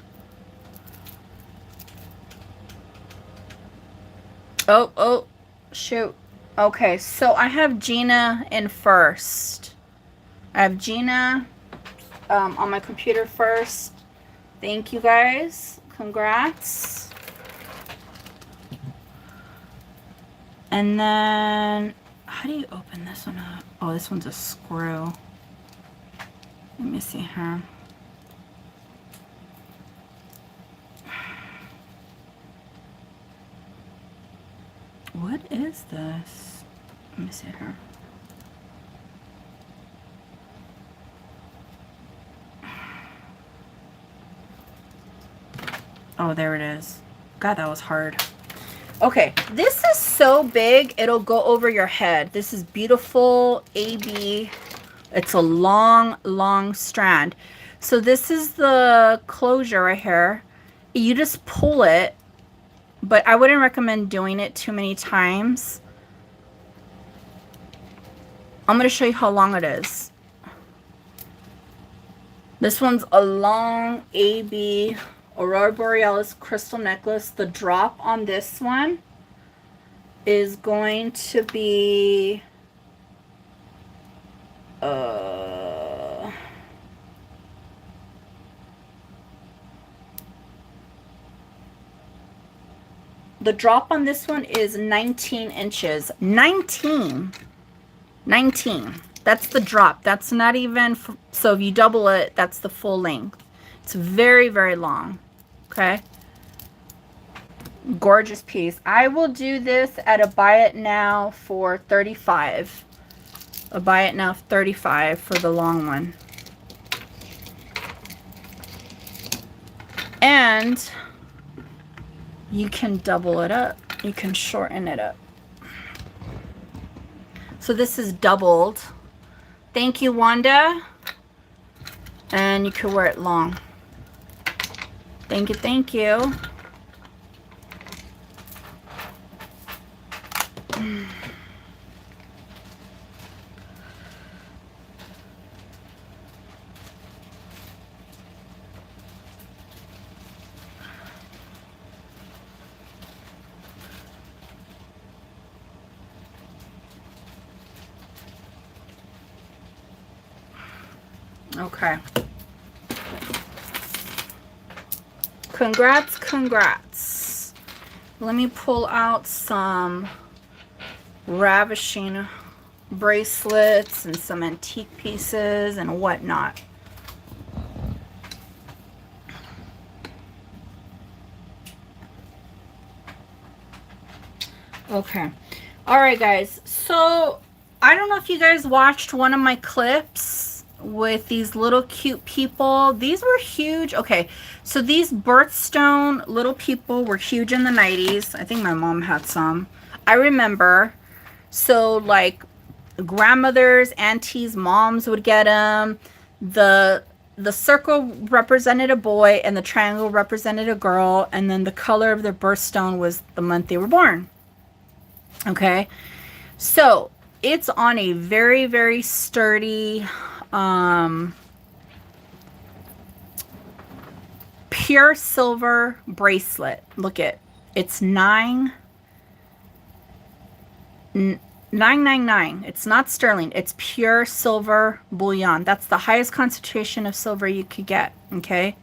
Oh, shoot. Okay, so I have Gina in first. I have Gina on my computer first. Thank you, guys. Congrats. And then, how do you open this one up? Oh, this one's a screw. Let me see here. What is this? Let me see here. Oh, there it is. God, that was hard. Okay, this is so big, it'll go over your head. This is beautiful AB. It's a long, long strand. So this is the closure right here. You just pull it, but I wouldn't recommend doing it too many times. I'm going to show you how long it is. This one's a long AB Aurora Borealis crystal necklace. The drop on this one is going to be the drop on this one is 19 inches. 19. That's the drop. That's not even, so if you double it, that's the full length. It's very, very long. Okay. Gorgeous piece. I will do this at a buy it now for 35. A buy it now 35 for the long one. And you can double it up. You can shorten it up. So this is doubled. Thank you, Wanda. And you can wear it long. Thank you, thank you. Okay. Congrats, congrats. Let me pull out some ravishing bracelets and some antique pieces and whatnot. Okay. All right, guys. So I don't know if you guys watched one of my clips with these little cute people. These were huge. Okay. So these birthstone little people were huge in the 90s. I think my mom had some. I remember. So like grandmothers, aunties, moms would get them. The circle represented a boy and the triangle represented a girl, and then the color of their birthstone was the month they were born. Okay, so it's on a very, very sturdy, pure silver bracelet. Look at it's 999. It's not sterling. It's pure silver bullion. That's the highest concentration of silver you could get. Okay.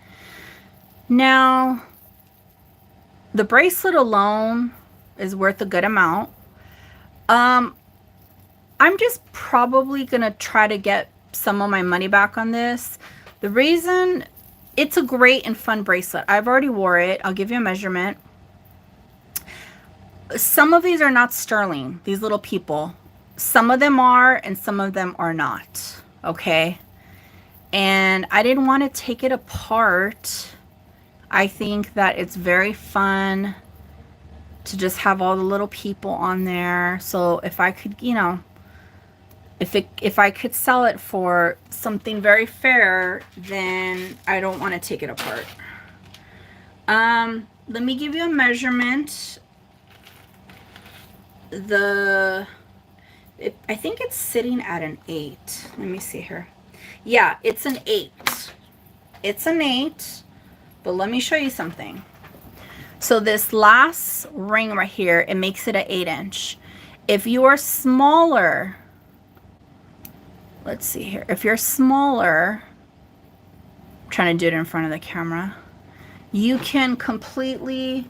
Now, the bracelet alone is worth a good amount. I'm just probably gonna try to get some of my money back on this. The reason, it's a great and fun bracelet. I've already wore it. I'll give you a measurement. Some of these are not sterling, these little people. Some of them are and some of them are not. Okay. And I didn't want to take it apart. I think that it's very fun to just have all the little people on there. So if I could, you know, if I could sell it for something very fair, then I don't want to take it apart. Let me give you a measurement. I think it's sitting at an 8. Let me see here. Yeah, it's an 8. It's an 8, but let me show you something. So this last ring right here, it makes it an 8-inch. If you are smaller, let's see here. If you're smaller, I'm trying to do it in front of the camera, you can completely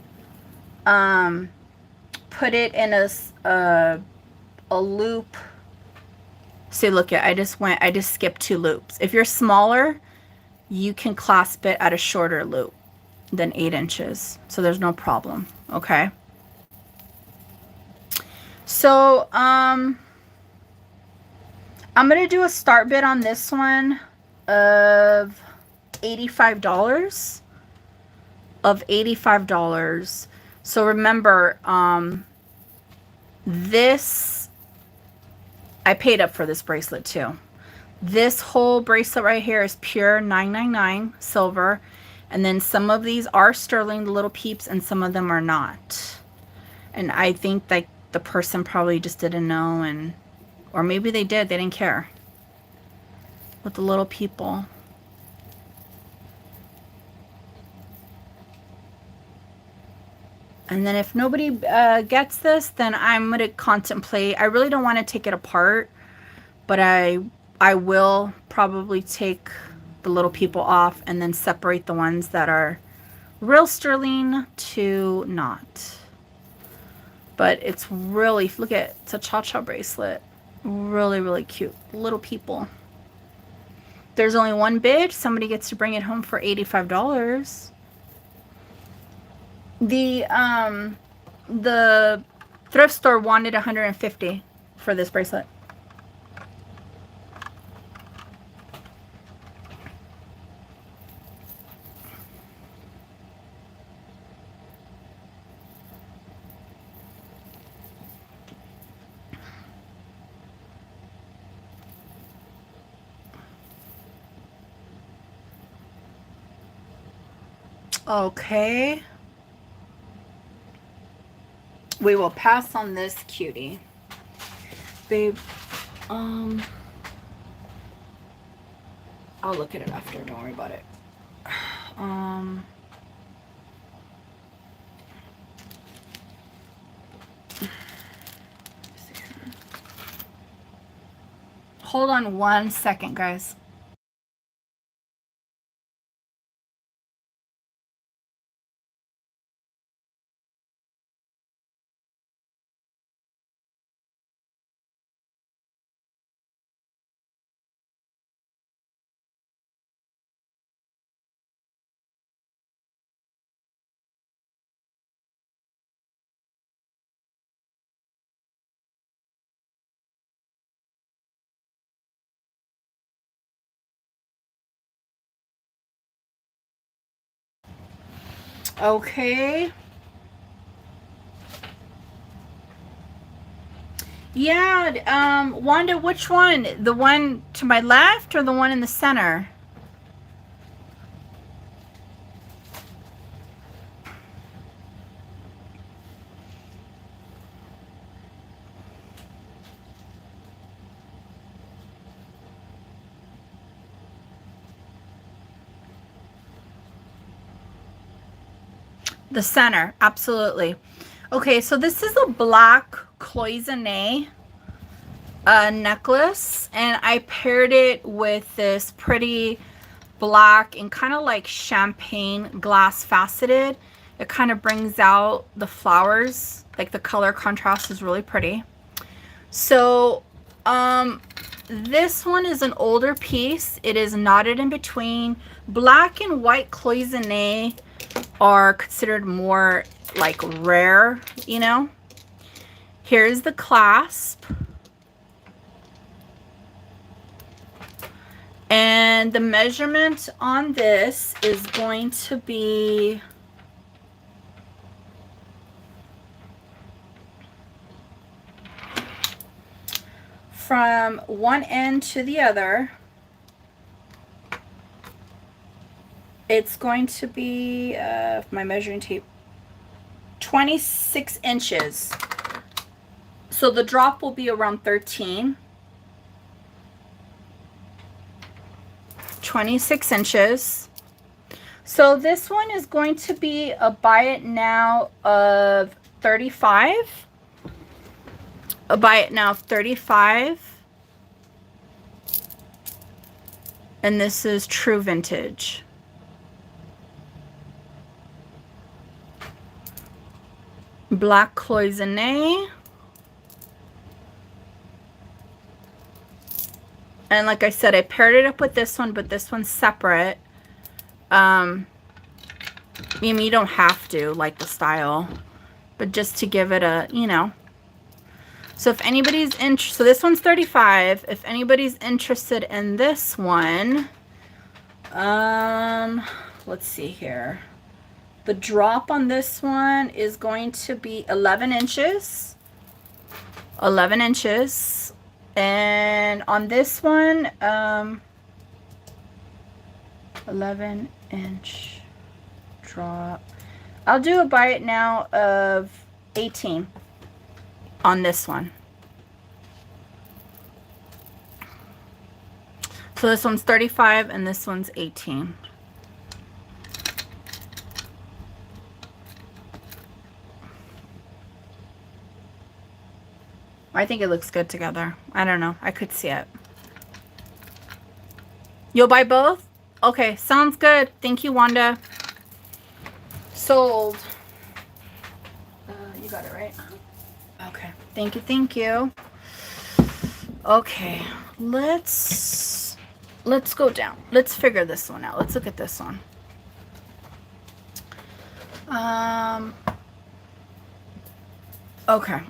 put it in a loop. See, look at, I just skipped 2 loops. If you're smaller, you can clasp it at a shorter loop than 8 inches. So there's no problem. Okay. So, I'm going to do a start bid on this one of $85. So remember, this, I paid up for this bracelet too. This whole bracelet right here is pure 999 silver. And then some of these are sterling, the little peeps, and some of them are not. And I think that the person probably just didn't know, or maybe they did, they didn't care. With the little people. And then if nobody gets this, then I'm going to contemplate. I really don't want to take it apart, but I will probably take the little people off and then separate the ones that are real sterling to not. But it's really, look at, it's a cha-cha bracelet. Really, really cute. Little people. There's only one bid. Somebody gets to bring it home for $85. The thrift store wanted $150 for this bracelet. Okay. We will pass on this cutie. Babe, I'll look at it after, don't worry about it. Hold on 1 second, guys. Okay. Yeah, Wanda, which one? The one to my left or the one in the center? The center, absolutely. Okay, so this is a black cloisonne necklace, and I paired it with this pretty black and kind of like champagne glass faceted. It kind of brings out the flowers, like the color contrast is really pretty. So this one is an older piece. It is knotted in between. Black and white cloisonne are considered more like rare, you know. Here's the clasp. And the measurement on this is going to be from one end to the other. It's going to be my measuring tape, 26 inches. So the drop will be around 13. 26 inches. So this one is going to be a buy it now of 35. A buy it now of 35. And this is true vintage. Black cloisonne. And like I said, I paired it up with this one, but this one's separate. I mean, you don't have to like the style, but just to give it a, you know. So if anybody's interested, so this one's 35. If anybody's interested in this one, let's see here. The drop on this one is going to be 11 inches. 11 inches. And on this one, 11-inch drop. I'll do a buy it now of 18 on this one. So this one's 35 and this one's 18. I think it looks good together. I don't know. I could see it. You'll buy both? Okay, sounds good. Thank you, Wanda. Sold. You got it, right? Okay. Thank you, thank you. Okay, let's go down. Let's figure this one out. Let's look at this one. Okay.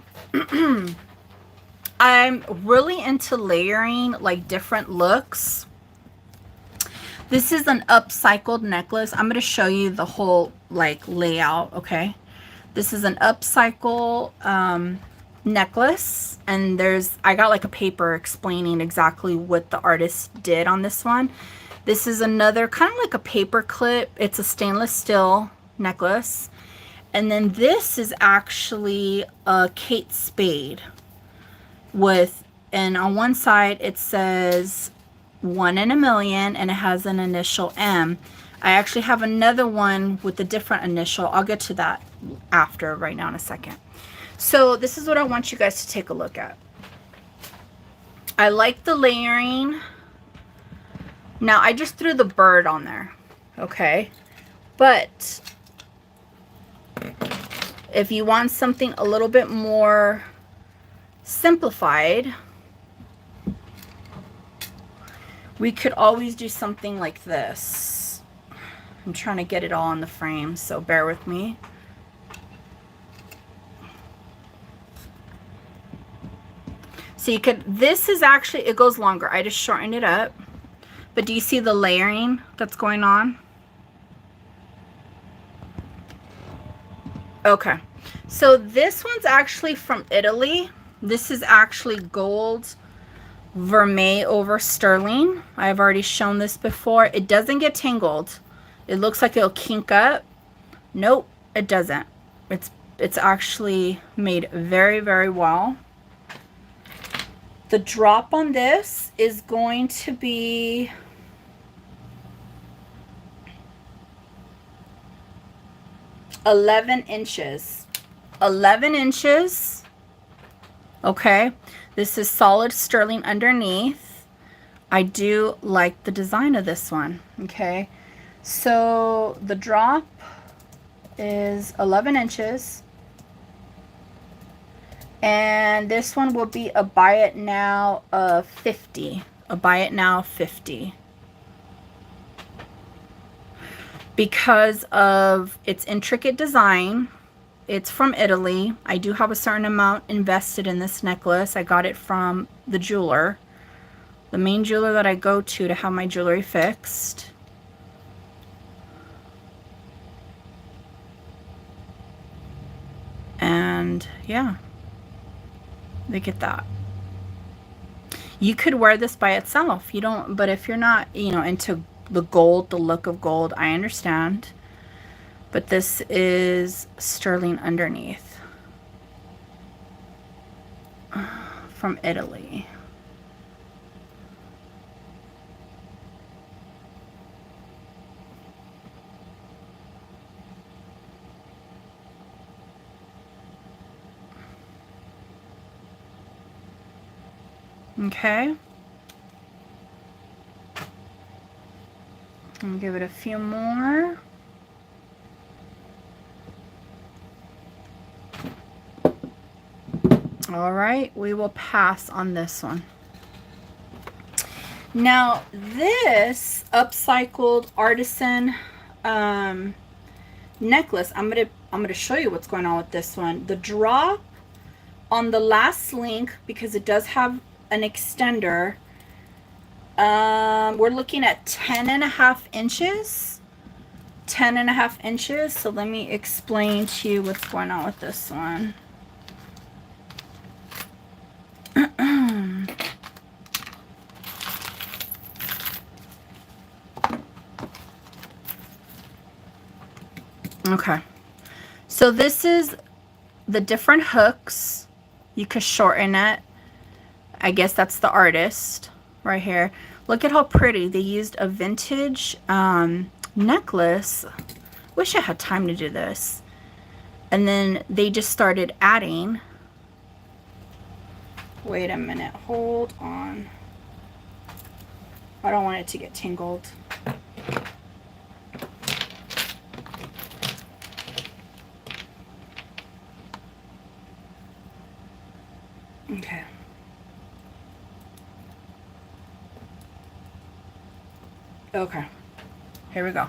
I'm really into layering like different looks. This is an upcycled necklace. I'm going to show you the whole like layout, okay? This is an upcycle necklace, and I got like a paper explaining exactly what the artist did on this one. This is another kind of like a paper clip. It's a stainless steel necklace. And then this is actually a Kate Spade and on one side it says 1 in a million and it has an initial M. I actually have another one with a different initial. I'll get to that after, right now in a second. So this is what I want you guys to take a look at. I like the layering. Now I just threw the bird on there, okay? But if you want something a little bit more simplified, we could always do something like this. I'm trying to get it all in the frame, so bear with me. So you could, this is actually, it goes longer. I just shortened it up. But do you see the layering that's going on? Okay, so this one's actually from Italy. This is actually gold vermeil over sterling. I've already shown this before. It doesn't get tangled. It looks like it'll kink up. Nope, it doesn't. It's actually made very, very well. The drop on this is going to be 11 inches. 11 inches. Okay, this is solid sterling underneath. I do like the design of this one. Okay, so the drop is 11 inches. And this one will be a buy it now of 50. A buy it now 50. Because of its intricate design, it's from Italy. I do have a certain amount invested in this necklace. I got it from the jeweler, the main jeweler that I go to have my jewelry fixed. And yeah, they get that. You could wear this by itself. You don't, but if you're not, you know, into the gold, the look of gold, I understand. But this is sterling underneath from Italy. Okay. I'll give it a few more. All right, we will pass on this one. Now, this upcycled artisan necklace, I'm gonna show you what's going on with this one. The drop on the last link, because it does have an extender, we're looking at 10.5 inches. 10.5 inches. So let me explain to you what's going on with this one. Okay, so this is the different hooks. You could shorten it. I guess that's the artist right here. Look at how pretty. They used a vintage necklace. Wish I had time to do this. And then they just started adding. Wait a minute, hold on. I don't want it to get tangled. Okay. Okay, here we go.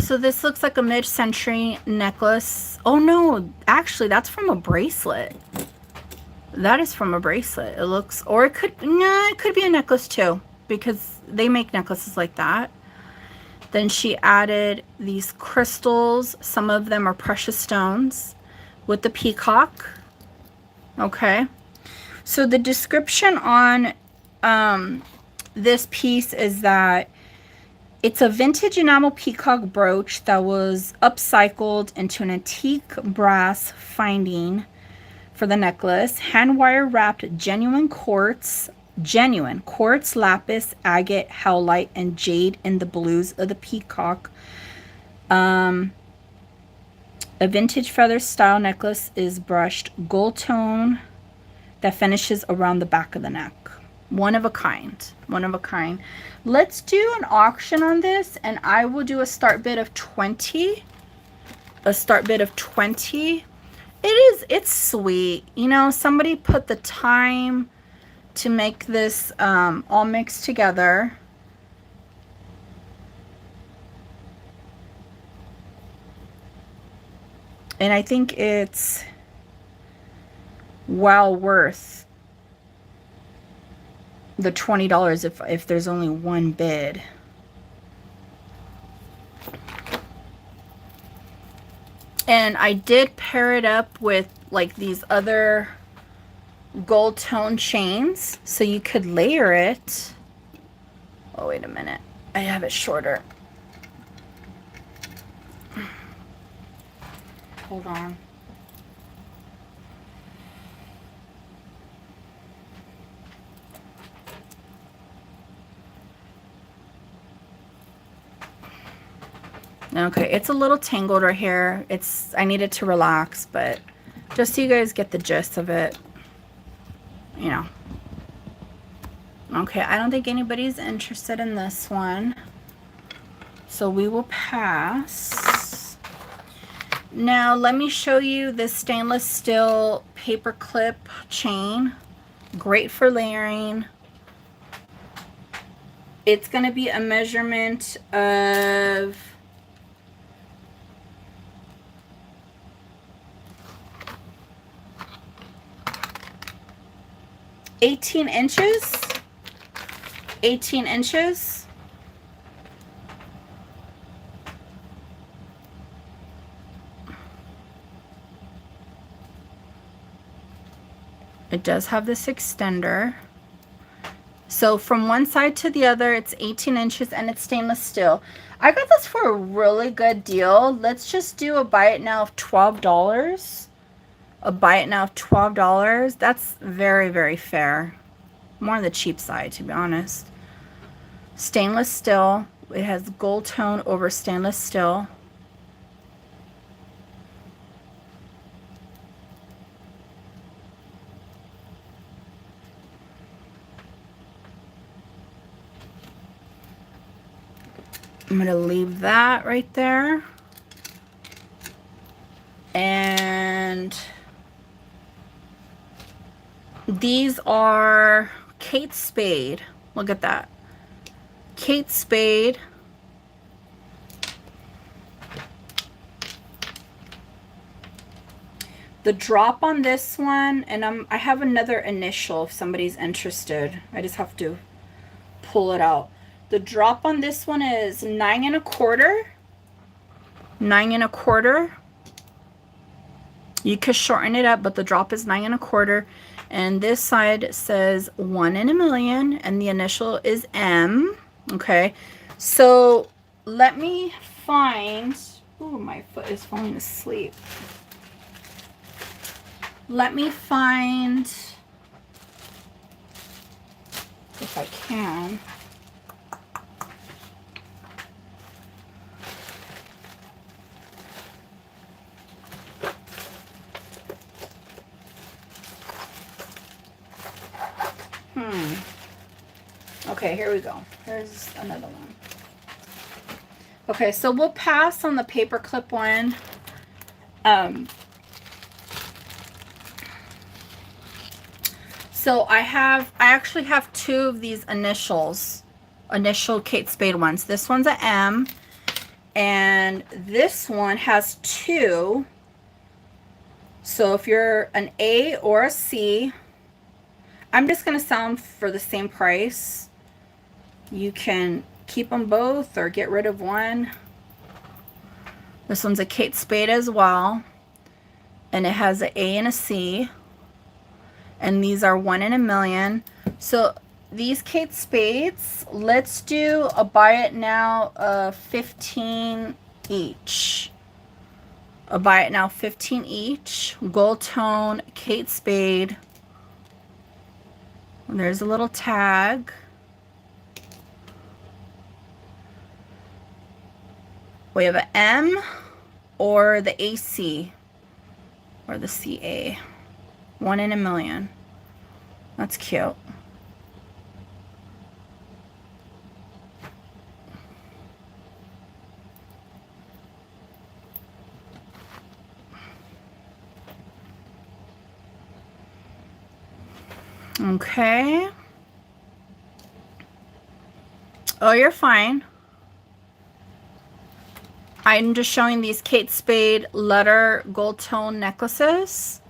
So this looks like a mid-century necklace. Oh no, actually that's from a bracelet. That is from a bracelet. It looks, or it could, nah, it could be a necklace too, because they make necklaces like that. Then she added these crystals. Some of them are precious stones with the peacock. Okay, so the description on this piece is that it's a vintage enamel peacock brooch that was upcycled into an antique brass finding for the necklace. Hand wire wrapped genuine quartz, lapis, agate, howlite, and jade in the blues of the peacock. A vintage feather style necklace is brushed gold tone that finishes around the back of the neck. One of a kind. One of a kind. Let's do an auction on this, and I will do a start bid of 20. A start bid of 20. It's sweet. You know, somebody put the time to make this all mixed together. And I think it's well worth the $20 if there's only one bid. And I did pair it up with like these other gold tone chains so you could layer it. Oh, wait a minute. I have it shorter. Hold on. Okay, it's a little tangled right here. I needed to relax, but just so you guys get the gist of it, you know. Okay, I don't think anybody's interested in this one, so we will pass. Now, let me show you this stainless steel paper clip chain. Great for layering. It's going to be a measurement of 18 inches. 18 inches. It does have this extender. So from one side to the other, it's 18 inches and it's stainless steel. I got this for a really good deal. Let's just do a buy it now of $12. A buy it now of $12. That's very, very fair. More on the cheap side, to be honest. Stainless steel. It has gold tone over stainless steel. I'm going to leave that right there. And these are Kate Spade. Look at that. Kate Spade. The drop on this one, and I have another initial if somebody's interested. I just have to pull it out. The drop on this one is 9 1/4. 9 1/4. You could shorten it up, but the drop is 9 1/4. And this side says 1 in a million, and the initial is M. Okay, so let me find. Ooh, my foot is falling asleep. Let me find, if I can. Okay, here we go. Here's another one. Okay, so we'll pass on the paper clip one. So I actually have two of these initial Kate Spade ones. This one's a M, and this one has 2. So if you're an A or a C, I'm just going to sell them for the same price. You can keep them both or get rid of one. This one's a Kate Spade as well, and it has an A and a C, and these are 1 in a million. So these Kate Spades, let's do a buy it now of 15 each. A buy it now 15 each. Gold tone Kate Spade. And there's a little tag. We have an M or the AC or the CA. 1 in a million. That's cute. Okay. Oh, you're fine. I'm just showing these Kate Spade letter gold tone necklaces.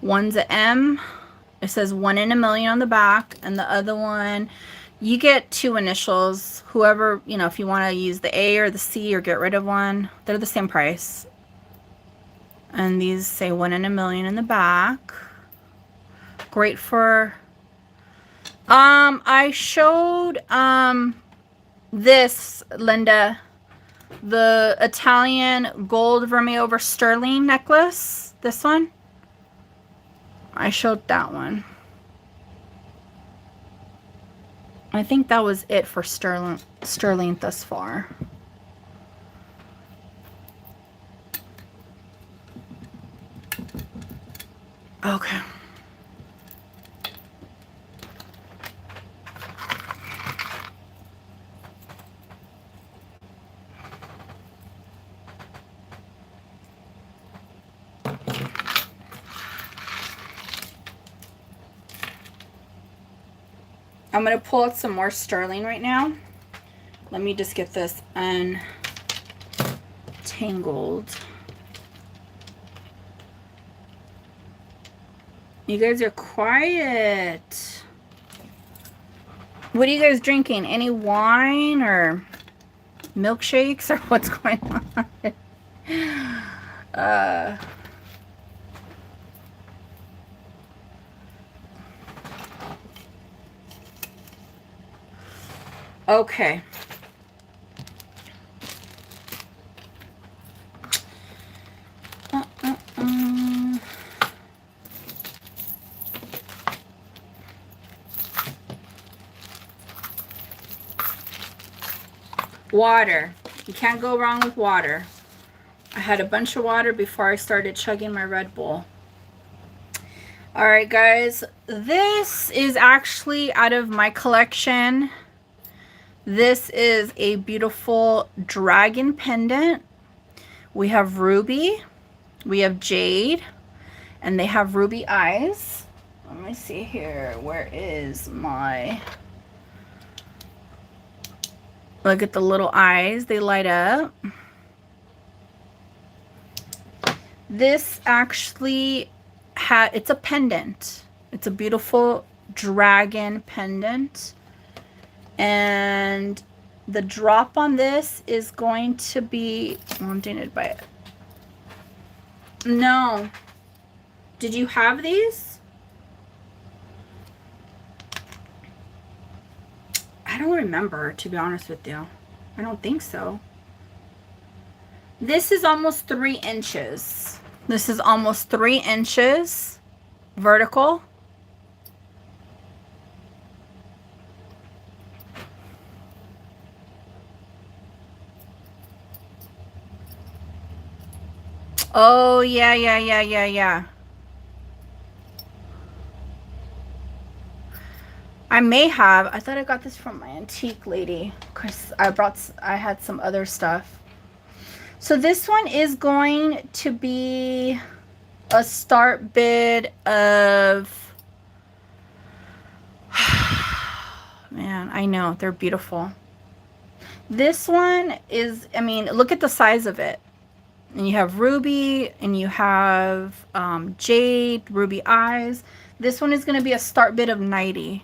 One's a M. It says 1 in a million on the back, and the other one, you get 2 initials. Whoever, you know, if you want to use the A or the C or get rid of one, they're the same price. And these say 1 in a million in the back. Great for, I showed, this, Linda, the Italian gold vermeil over sterling necklace. This one. I showed that one. I think that was it for sterling thus far. Okay. I'm going to pull out some more sterling right now. Let me just get this untangled. You guys are quiet. What are you guys drinking? Any wine or milkshakes or what's going on? Okay. Water. You can't go wrong with water. I had a bunch of water before I started chugging my Red Bull. All right, guys. This is actually out of my collection. This is a beautiful dragon pendant. We have ruby, we have jade, and they have ruby eyes. Let me see here. Where is my... Look at the little eyes. They light up. This actually it's a pendant. It's a beautiful dragon pendant. And the drop on this is going to be... Oh, I'm doing it by it. No. Did you have these? I don't remember, to be honest with you. I don't think so. This is almost 3 inches. This is almost 3 inches vertical. Oh, yeah. I may have. I thought I got this from my antique lady because I had some other stuff. So this one is going to be a start bid of... Man, I know. They're beautiful. This one is, I mean, look at the size of it. And you have ruby, and you have jade, ruby eyes. This one is going to be a start bid of 90.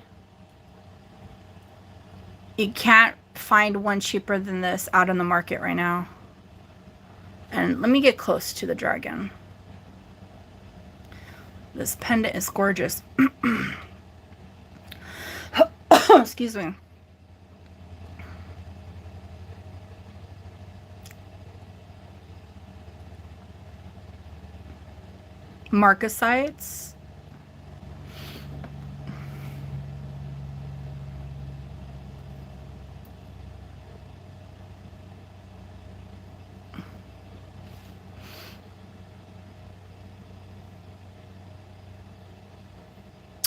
You can't find one cheaper than this out on the market right now. And let me get close to the dragon. This pendant is gorgeous. Excuse me. Marcasites.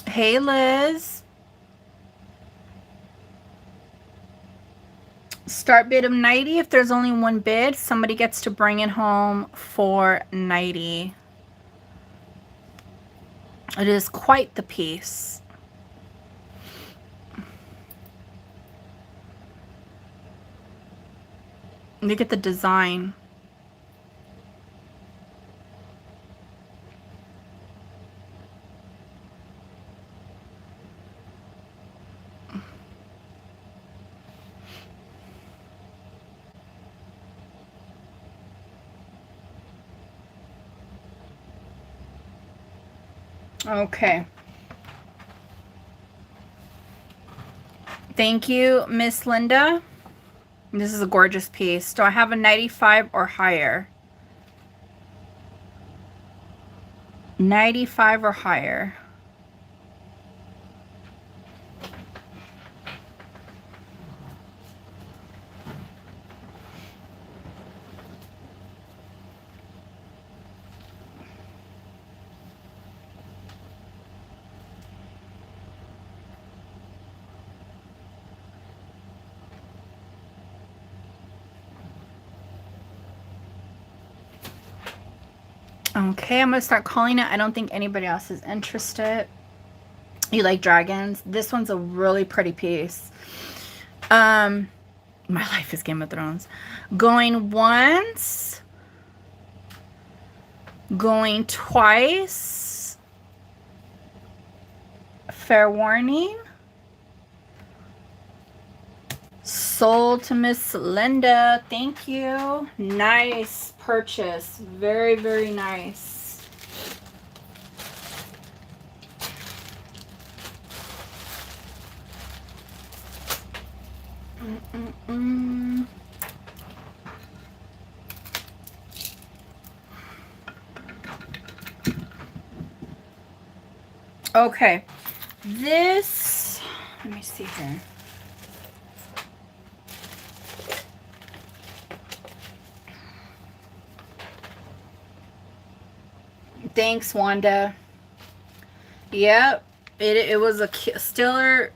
Hey, Liz. Start bid of 90. If there's only one bid, somebody gets to bring it home for 90. It is quite the piece. Look at the design. Okay. Thank you, Miss Linda. This is a gorgeous piece. Do I have a 95 or higher? 95 or higher. Okay, I'm gonna start calling it. I don't think anybody else is interested. You like dragons? This one's a really pretty piece. My life is Game of Thrones. Going once, going twice. Fair warning. Sold to Miss Linda. Thank you. Nice purchase. Very, very nice. Okay. This, let me see here. Thanks, Wanda. Yep, it was a stellar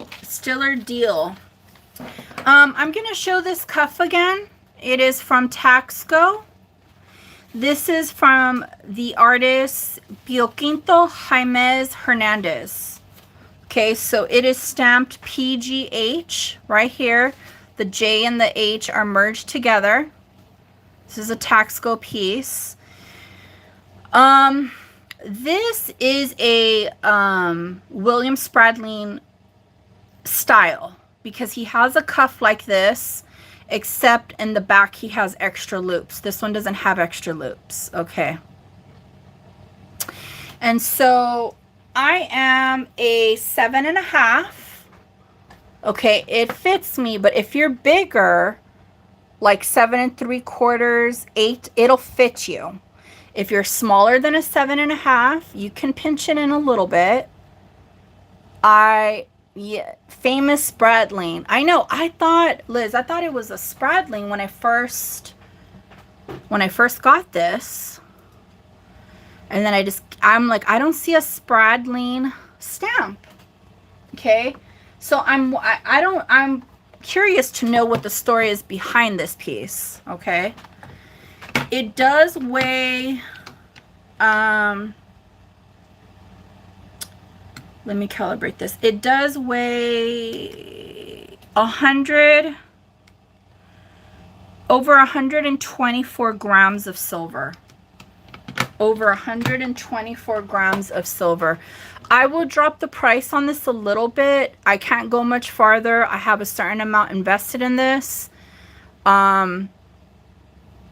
deal. I'm gonna show this cuff again. It is from Taxco. This is from the artist Pioquinto Jaimez Hernandez. Okay, so it is stamped PGH right here. The J and the H are merged together. This is a Taxco piece. This is a William Spradlin style because he has a cuff like this, except in the back he has extra loops. This one doesn't have extra loops. Okay. And so I am a 7.5. Okay, it fits me, but if you're bigger, like 7 3/4, 8, it'll fit you. If you're smaller than a 7.5, you can pinch it in a little bit. Yeah, famous Spradling. I know. I thought, Liz, I thought it was a Spradling when I first got this. And then I'm like, I don't see a Spradling stamp. Okay. So I'm curious to know what the story is behind this piece. Okay. It does weigh, let me calibrate this. It does weigh over 124 grams of silver. Over 124 grams of silver. I will drop the price on this a little bit. I can't go much farther. I have a certain amount invested in this.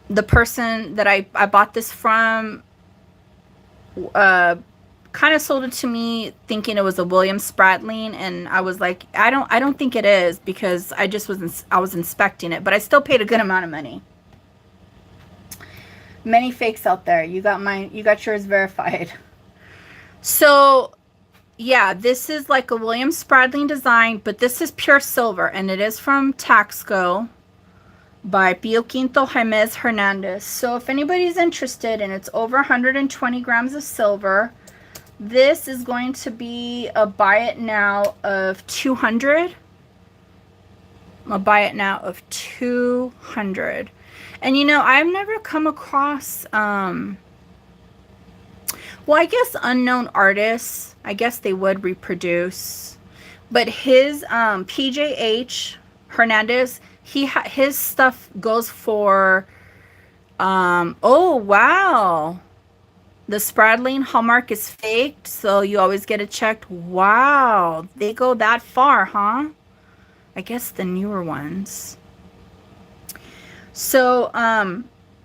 The person that I bought this from kind of sold it to me thinking it was a William Spradling, and I was like, I don't think it is, because I was inspecting it, but I still paid a good amount of money. Many fakes out there. You got yours verified. So yeah, this is like a William Spradling design, but this is pure silver, and it is from Taxco by Pioquinto Jaimez Hernandez. So if anybody's interested, and it's over 120 grams of silver, this is going to be a buy it now of 200. A buy it now of 200. And you know, I've never come across well, I guess unknown artists, I guess they would reproduce, but his PJH Hernandez, his stuff goes for oh wow, the Spradling hallmark is faked, so you always get it checked. Wow, they go that far, huh? I guess the newer ones. So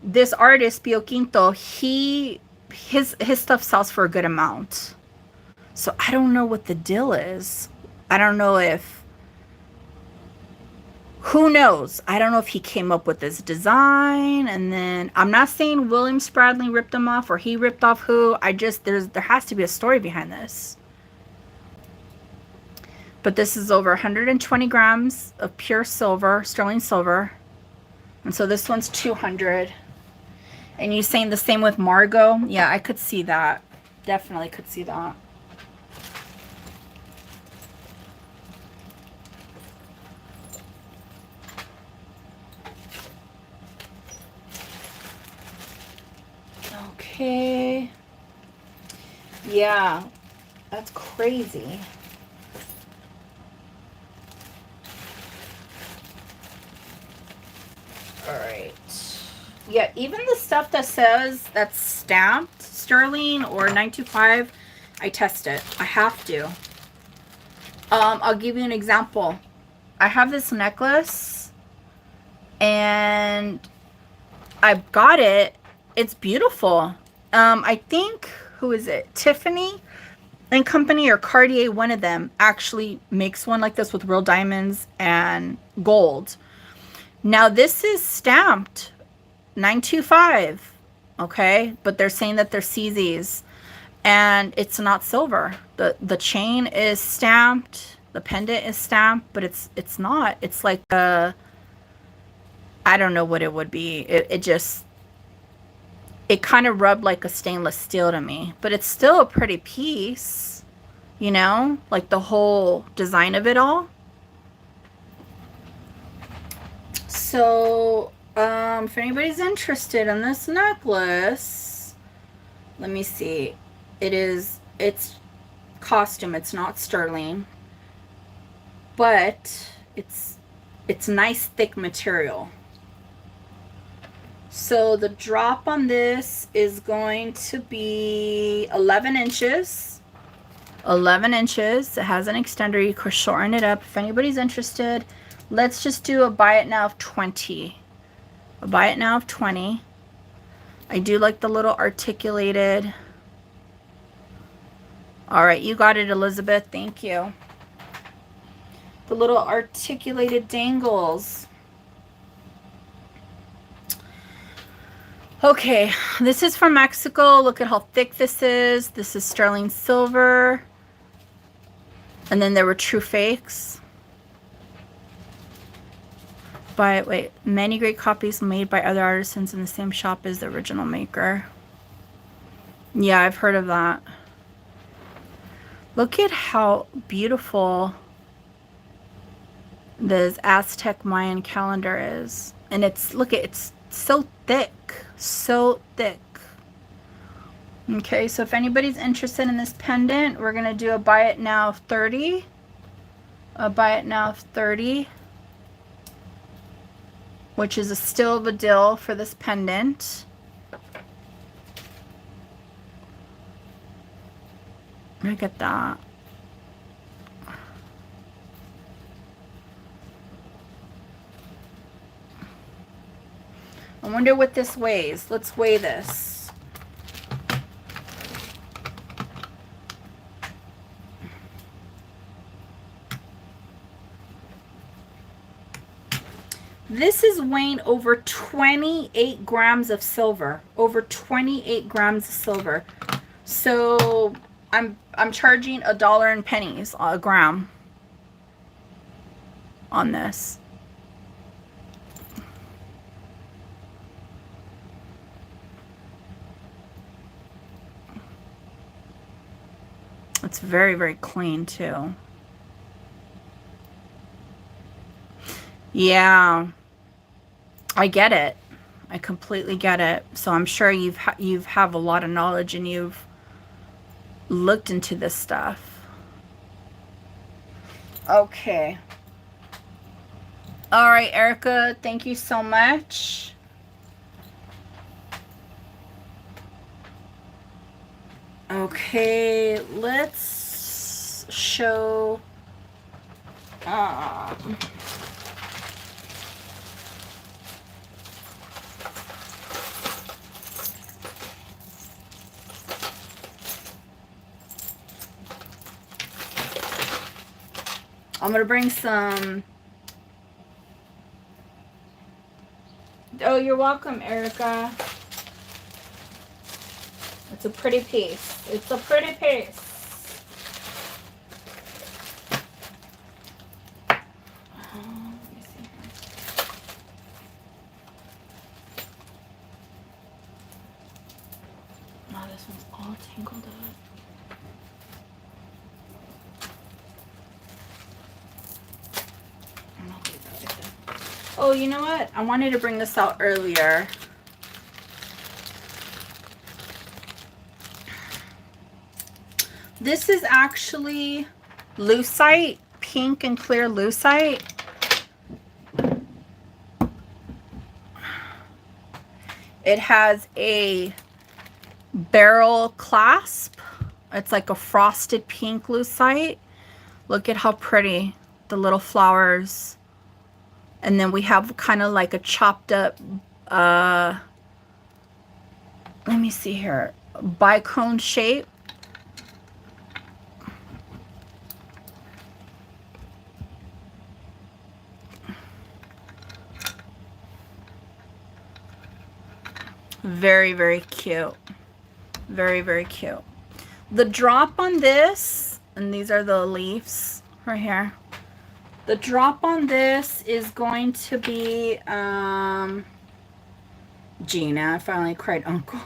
this artist Pioquinto, his stuff sells for a good amount. So I don't know what the deal is. I don't know if, who knows? I don't know if he came up with this design and then, I'm not saying William Spradlin ripped him off or he ripped off who. I just, there has to be a story behind this. But this is over 120 grams of pure silver, sterling silver. And so this one's 200. And you saying the same with Margot? Yeah, I could see that. Definitely could see that. Okay. Yeah, that's crazy. All right. Yeah, even the stuff that says that's stamped sterling or 925, I test it. I have to. I'll give you an example. I have this necklace and I got it. It's beautiful. I think, who is it? Tiffany and Company or Cartier, one of them actually makes one like this with real diamonds and gold. Now this is stamped 925, okay? But they're saying that they're CZs and it's not silver. The chain is stamped, the pendant is stamped, but it's not. It's like a, I don't know what it would be. It just, it kind of rubbed like a stainless steel to me, but it's still a pretty piece, you know, like the whole design of it all. So, if anybody's interested in this necklace, let me see. It's costume. It's not sterling, but it's nice thick material. So the drop on this is going to be 11 inches. 11 inches. It has an extender. You could shorten it up if anybody's interested. Let's just do a buy it now of 20. A buy it now of 20. I do like the little articulated. All right, you got it, Elizabeth. Thank you. The little articulated dangles. Okay, this is from Mexico. Look at how thick this is. This is sterling silver. And then there were true fakes. Wait, many great copies made by other artisans in the same shop as the original maker. Yeah, I've heard of that. Look at how beautiful this Aztec Mayan calendar is. And it's, look at, it's so thick. So thick. Okay, so if anybody's interested in this pendant, we're going to do a buy it now of 30. A buy it now of 30. Which is still of a deal for this pendant. Look at that. I wonder what this weighs. Let's weigh this. This is weighing over 28 grams of silver. Over 28 grams of silver. So I'm charging $1 and pennies a gram on this. It's very, very clean too. Yeah, I get it. I completely get it. So I'm sure you've have a lot of knowledge and you've looked into this stuff. Okay. All right, Erica, thank you so much. Okay, let's show I'm gonna bring some. Oh, you're welcome, Erica. It's a pretty piece. It's a pretty piece. Let me see here. Oh, this one's all tangled up. Oh, you know what? I wanted to bring this out earlier. This is actually lucite, pink and clear lucite. It has a barrel clasp. It's like a frosted pink lucite. Look at how pretty the little flowers. And then we have kind of like a chopped up, let me see here, bicone shape. Very, very cute. Very, very cute. The drop on this, and these are the leaves right here. The drop on this is going to be, Gina, I finally cried uncle.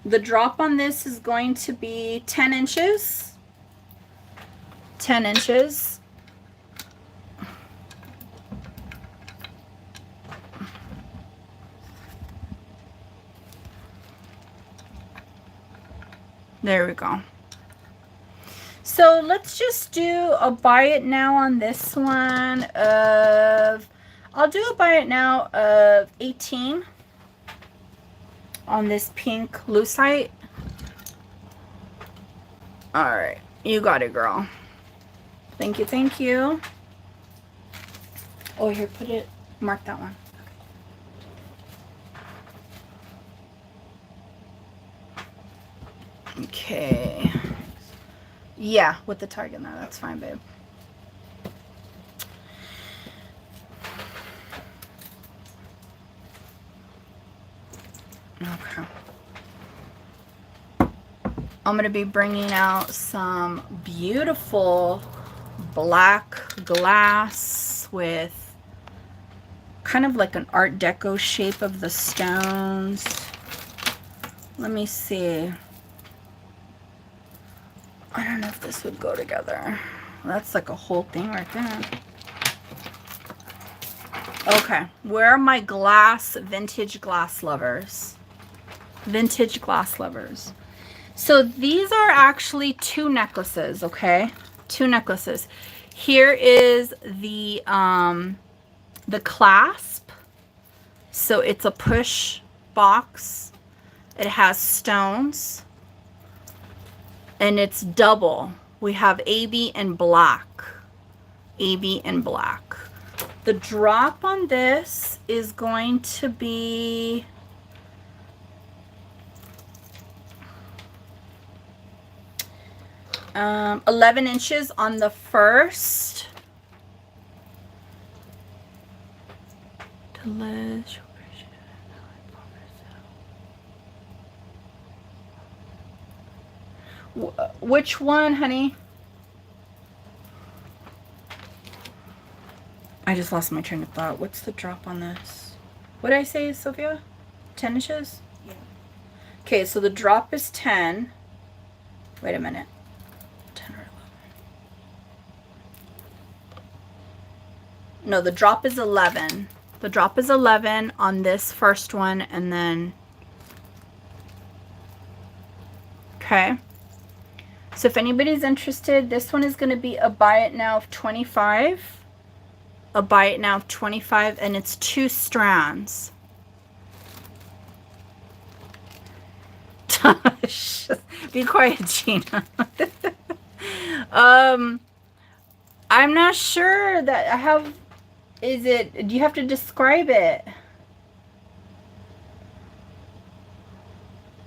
The drop on this is going to be 10 inches. 10 inches. There we go. So let's just do a buy it now on this one of, I'll do a buy it now of 18 on this pink lucite. All right, you got it, girl. Thank you, thank you. Oh, here, put it, mark that one. Okay. Yeah, with the target now, that's fine, babe. Okay. I'm going to be bringing out some beautiful black glass with kind of like an Art Deco shape of the stones. Let me see. I don't know if this would go together. That's like a whole thing right there. Okay, where are my glass, vintage glass lovers? Vintage glass lovers. So these are actually two necklaces, okay? Two necklaces. Here is the clasp. So it's a push box. It has stones. And it's double. We have AB and black. AB and black. The drop on this is going to be um, 11 inches on the first. Which one, honey? I just lost my train of thought. What's the drop on this? What did I say, Sophia? 10 inches? Yeah. Okay, so the drop is 10. Wait a minute. 10 or 11. No, the drop is 11. The drop is 11 on this first one, and then... Okay. So if anybody's interested, this one is going to be a buy it now of 25. A buy it now of 25, and it's 2 strands. Be quiet, Gina. I'm not sure that I have. Is it? Do you have to describe it?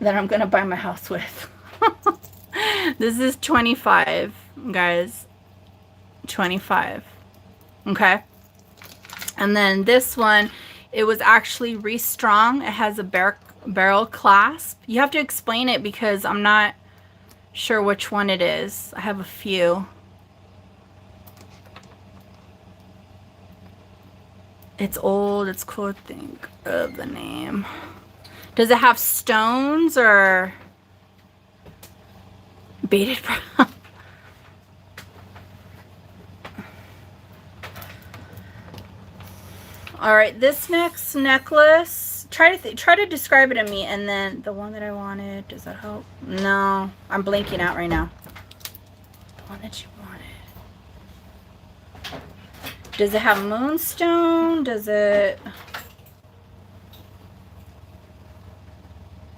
That I'm gonna buy my house with. This is 25. guys, 25. Okay. And then this one, it was actually restrung. It has a barrel clasp. You have to explain it because I'm not sure which one it is. I have a few. It's old. It's cool to think of the name. Does it have stones or beaded brown? All right, this next necklace, try to describe it to me, and then the one that I wanted, does that help? No, I'm blanking out right now. The one that you wanted. Does it have moonstone? Does it...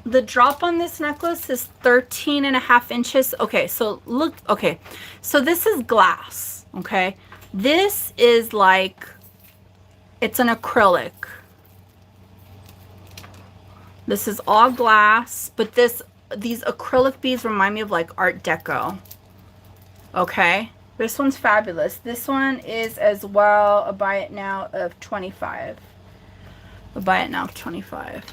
The drop on this necklace is 13.5 inches. Okay, so look, okay, so this is glass, okay? This is like, it's an acrylic. This is all glass, but these acrylic beads remind me of like Art Deco. Okay, this one's fabulous. This one is as well a buy it now of 25. A buy it now of 25.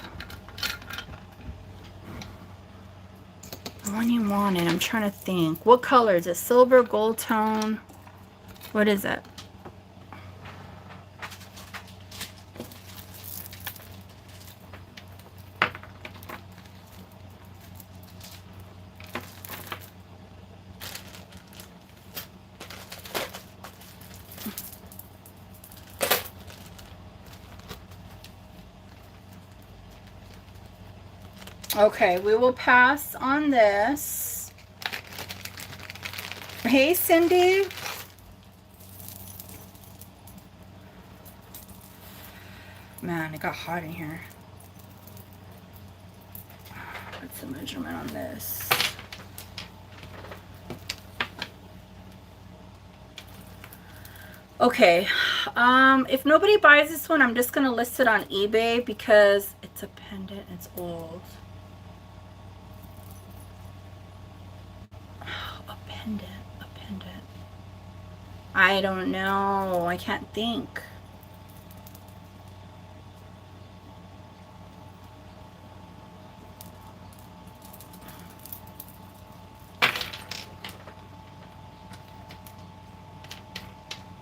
The one you wanted, I'm trying to think. What color is it? Silver, gold tone? What is it? Okay, we will pass on this. Hey, Cindy. Man, it got hot in here. What's the measurement on this? Okay, if nobody buys this one, I'm just gonna list it on eBay because it's a pendant, it's old. A pendant. I don't know, I can't think.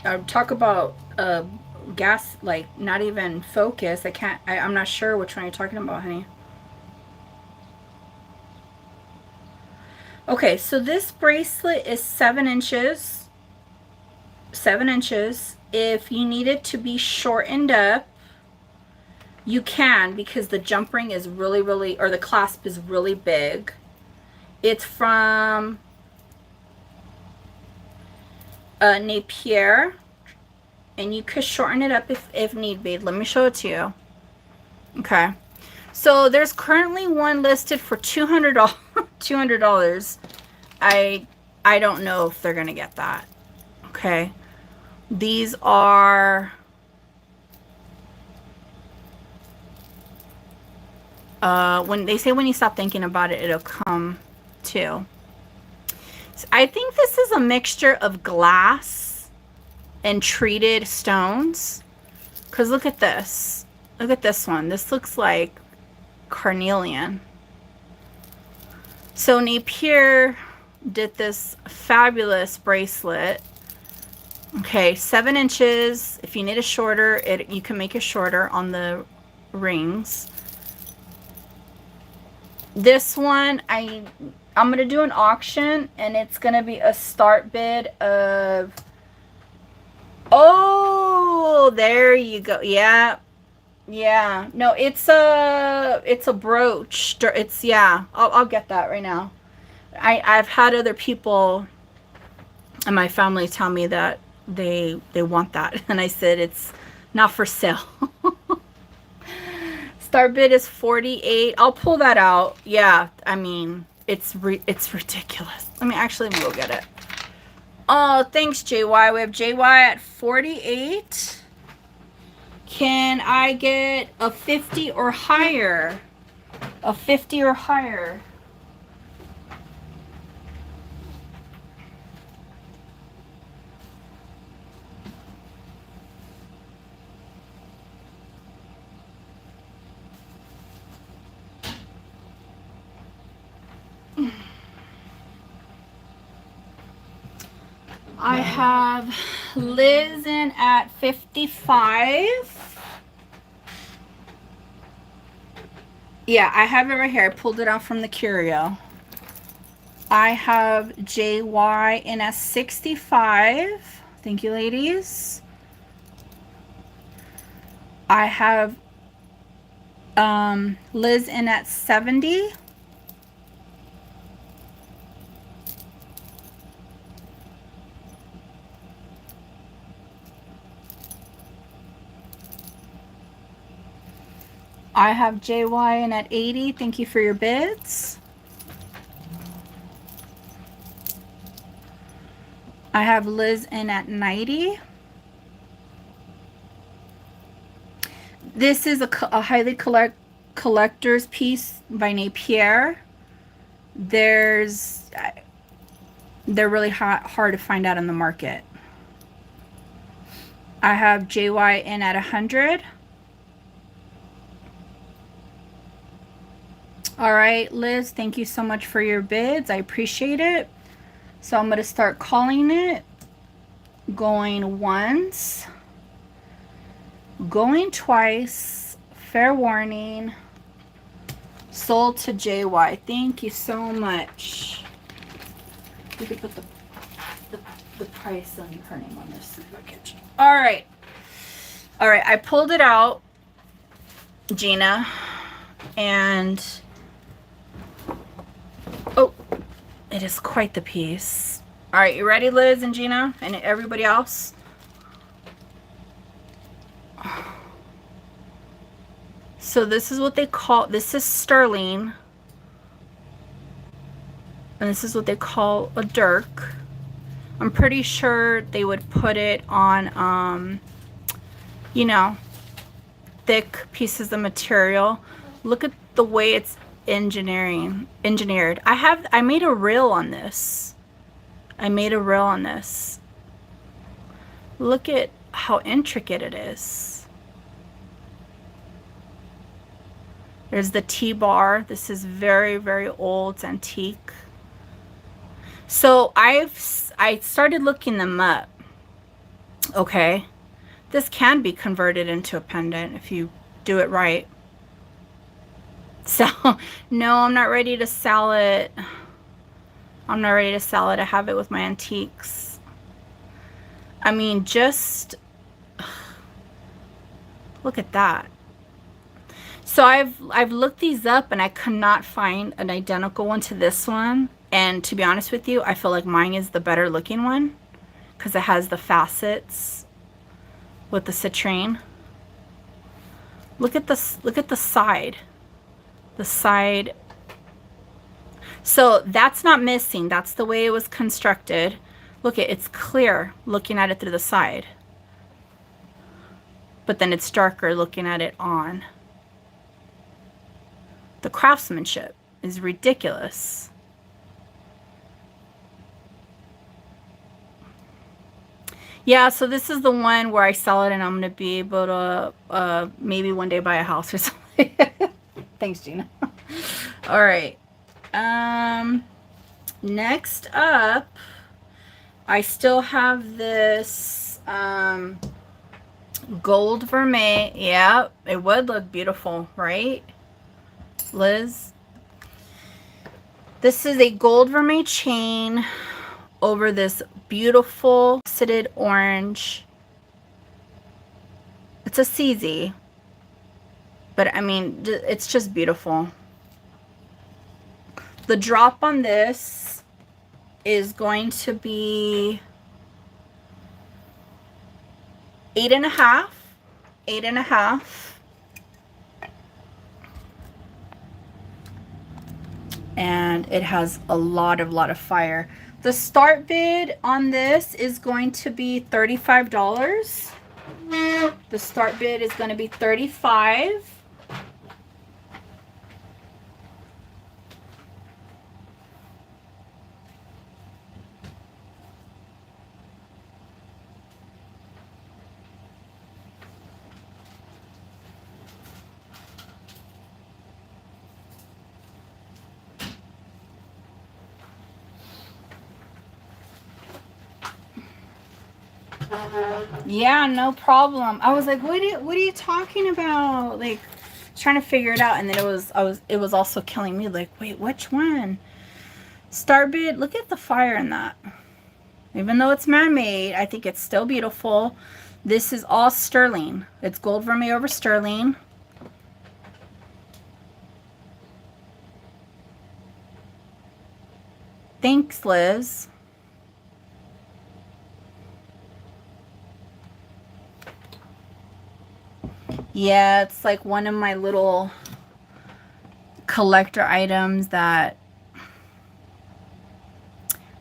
I would talk about gas, like not even focus. I'm not sure which one you're talking about, honey. Okay, so this bracelet is 7 inches. 7 inches. If you need it to be shortened up, you can, because the jump ring is really, or the clasp is really big. It's from Napier, and you could shorten it up if need be. Let me show it to you. Okay, so there's currently one listed for $200. $200. I don't know if they're gonna get that. Okay, these are when they say when you stop thinking about it, it'll come too. So I think this is a mixture of glass and treated stones, because look at this. Look at this one. This looks like carnelian. So Napier did this fabulous bracelet. Okay, 7 inches. If you need a shorter, you can make it shorter on the rings. This one, I'm gonna do an auction, and it's gonna be a start bid of, oh, there you go. Yeah, no, it's a brooch. It's, yeah, I'll get that right now. I've had other people in my family tell me that they want that, and I said it's not for sale. Start bid is 48. I'll pull that out. Yeah, I mean, it's ridiculous. Let me go get it. Oh, thanks, JY. We have JY at 48. Can I get a 50 or higher? A 50 or higher. I have Liz in at 55. Yeah, I have it right here. I pulled it out from the curio. I have JY in at 65. Thank you, ladies. I have Liz in at 70. I have JY in at 80. Thank you for your bids. I have Liz in at 90. This is a highly collector's piece by Napier. They're really hard to find out on the market. I have JY in at 100. All right, Liz, thank you so much for your bids. I appreciate it. So I'm going to start calling it. Going once. Going twice. Fair warning. Sold to JY. Thank you so much. You could put the price on her name on this package. All right. All right, I pulled it out, Gina, and oh, it is quite the piece. All right, you ready, Liz and Gina and everybody else? So this is what they call, this is sterling, and this is what they call a dirk. I'm pretty sure they would put it on, you know, thick pieces of material. Look at the way it's engineered. I made a reel on this. Look at how intricate it is. There's the T-bar. This is very, very old. It's antique. So I started looking them up. Okay. This can be converted into a pendant if you do it right. So, no, I'm not ready to sell it. I'm not ready to sell it. I have it with my antiques. I mean, just look at that. So I've looked these up and I could not find an identical one to this one. And to be honest with you, I feel like mine is the better looking one because it has the facets with the citrine. Look at this. Look at the side. The side. So that's not missing. That's the way it was constructed. Look, it's clear looking at it through the side. But then it's darker looking at it on. The craftsmanship is ridiculous. Yeah, so this is the one where I sell it and I'm going to be able to maybe one day buy a house or something. Thanks, Gina. All right. Next up, I still have this gold vermeil. Yeah, it would look beautiful, right, Liz? This is a gold vermeil chain over this beautiful faceted orange. It's a CZ, but I mean, it's just beautiful. The drop on this is going to be 8.5, 8.5. And it has a lot of fire. The start bid on this is going to be $35. The start bid is going to be $35. Yeah, no problem. I was like, what are you talking about? Like, trying to figure it out, and then it was also killing me. Like, wait, which one? Starbid. Look at the fire in that. Even though it's man-made, I think it's still beautiful. This is all sterling. It's gold vermeil over sterling. Thanks, Liz. Yeah, it's like one of my little collector items that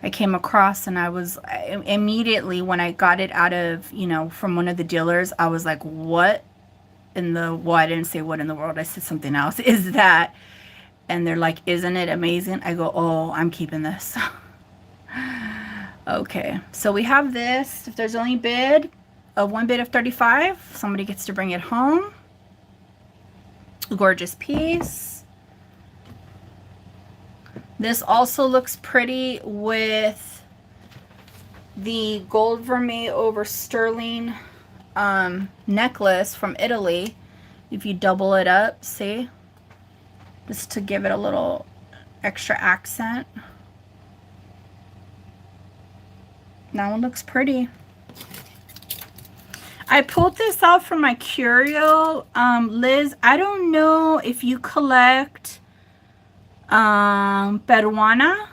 I came across, and I was immediately, when I got it out of, you know, from one of the dealers, I was like, what in the, well, I didn't say what in the world, I said something else, is that? And they're like, isn't it amazing? I go, oh, I'm keeping this. Okay, so we have this. If there's only one bid of 35, somebody gets to bring it home. Gorgeous piece. This also looks pretty with the gold vermeil over sterling necklace from Italy. If you double it up, see? Just to give it a little extra accent. That one looks pretty. I pulled this out from my curio. Liz, I don't know if you collect Peruana.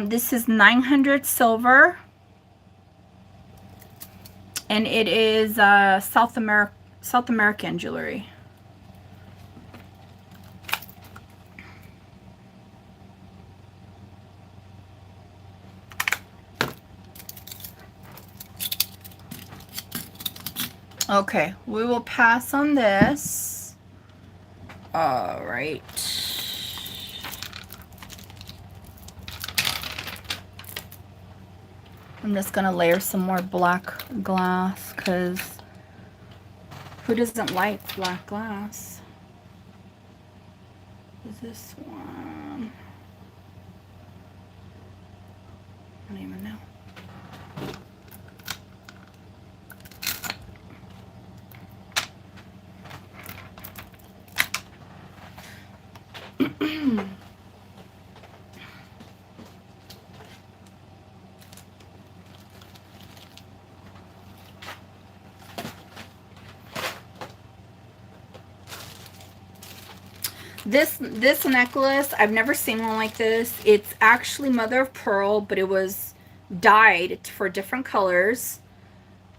This is 900 silver. And it is South American jewelry. Okay, we will pass on this. All right. I'm just gonna layer some more black glass, because who doesn't like black glass? Is this one? I don't even know. This necklace, I've never seen one like this. It's actually mother of pearl, but it was dyed for different colors,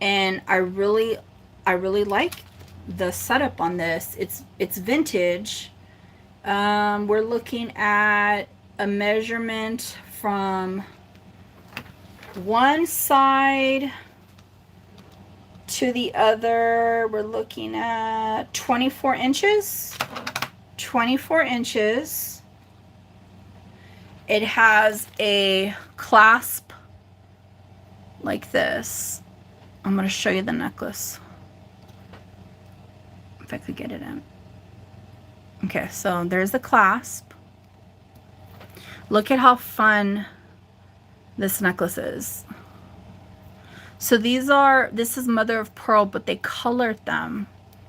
and I really like the setup on this. It's vintage. We're looking at a measurement from one side to the other. We're looking at 24 inches. 24 inches. It has a clasp like this. I'm going to show you the necklace, if I could get it in. Okay, so there's the clasp. Look at how fun this necklace is. So this is mother of pearl, but they colored them,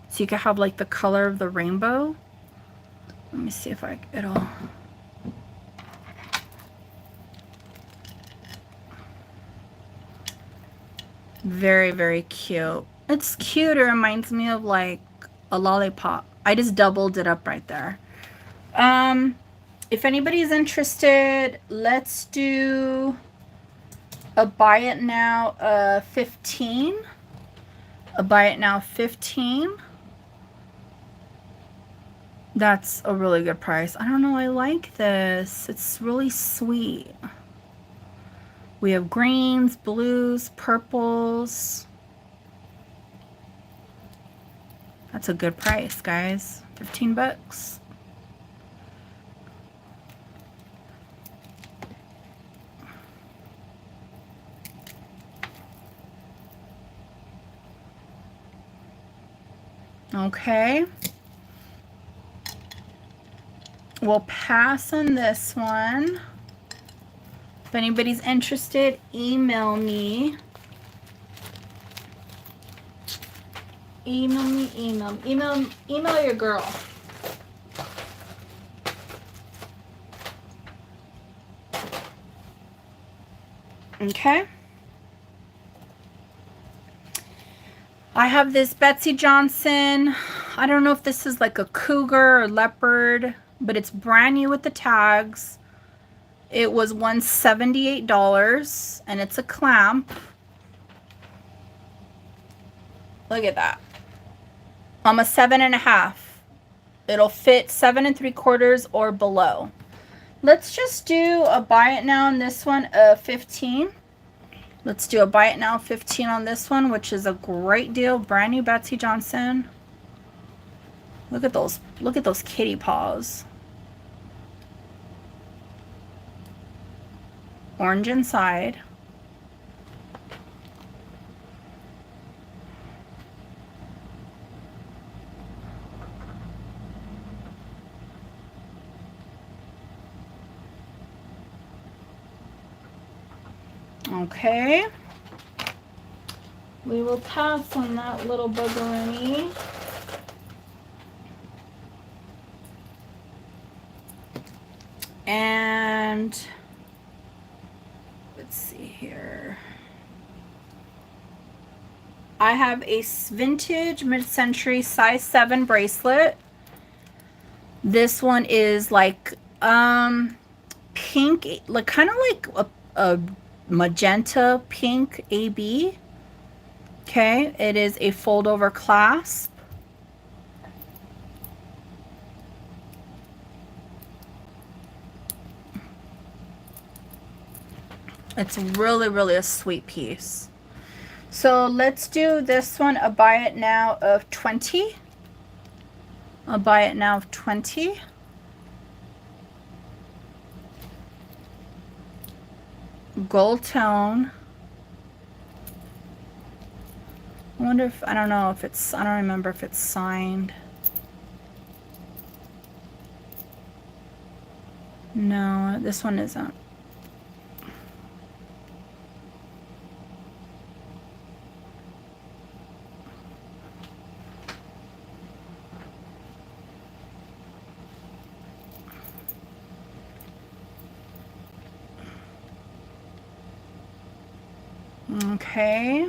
so you can have like the color of the rainbow. Let me see if it'll. Very, very cute. It's cute. It reminds me of like a lollipop. I just doubled it up right there. If anybody's interested, let's do a buy it now 15. A buy it now 15. That's a really good price. I don't know, I like this. It's really sweet. We have greens, blues, purples. That's a good price, guys. 15 bucks. Okay. We'll pass on this one. If anybody's interested, email me. Email your girl. Okay. I have this Betsy Johnson. I don't know if this is like a cougar or leopard, but it's brand new with the tags. It was $178 and it's a clamp. Look at that. I'm a 7.5. It'll fit 7 3/4 or below. Let's just do a buy it now on this one of 15. Let's do a buy it now 15 on this one, which is a great deal. Brand new Betsy Johnson. Look at those kitty paws. Orange inside. Okay. We will pass on that little buggerini. And let's see here. I have a vintage mid-century size 7 bracelet. This one is like pink, like kind of like a magenta pink AB. Okay, it is a fold over clasp. It's really a sweet piece. So let's do this one, a buy it now of 20. A buy it now of 20. Gold tone. I wonder if, I don't know if it's, I don't remember if it's signed. No, this one isn't. Okay.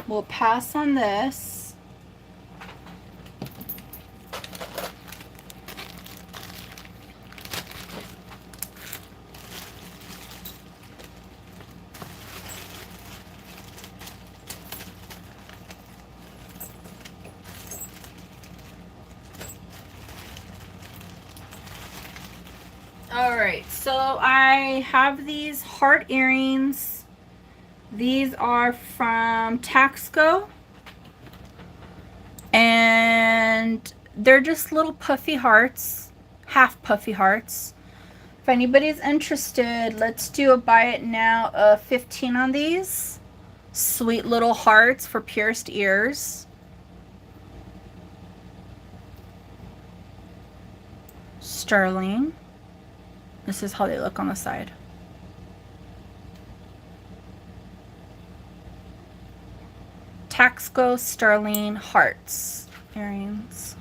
We'll pass on this. All right, so I have these heart earrings. These are from Taxco, and they're just little puffy hearts, half puffy hearts. If anybody's interested, let's do a buy it now of 15 on these. Sweet little hearts for pierced ears. Sterling. This is how they look on the side. Taxco sterling hearts earrings.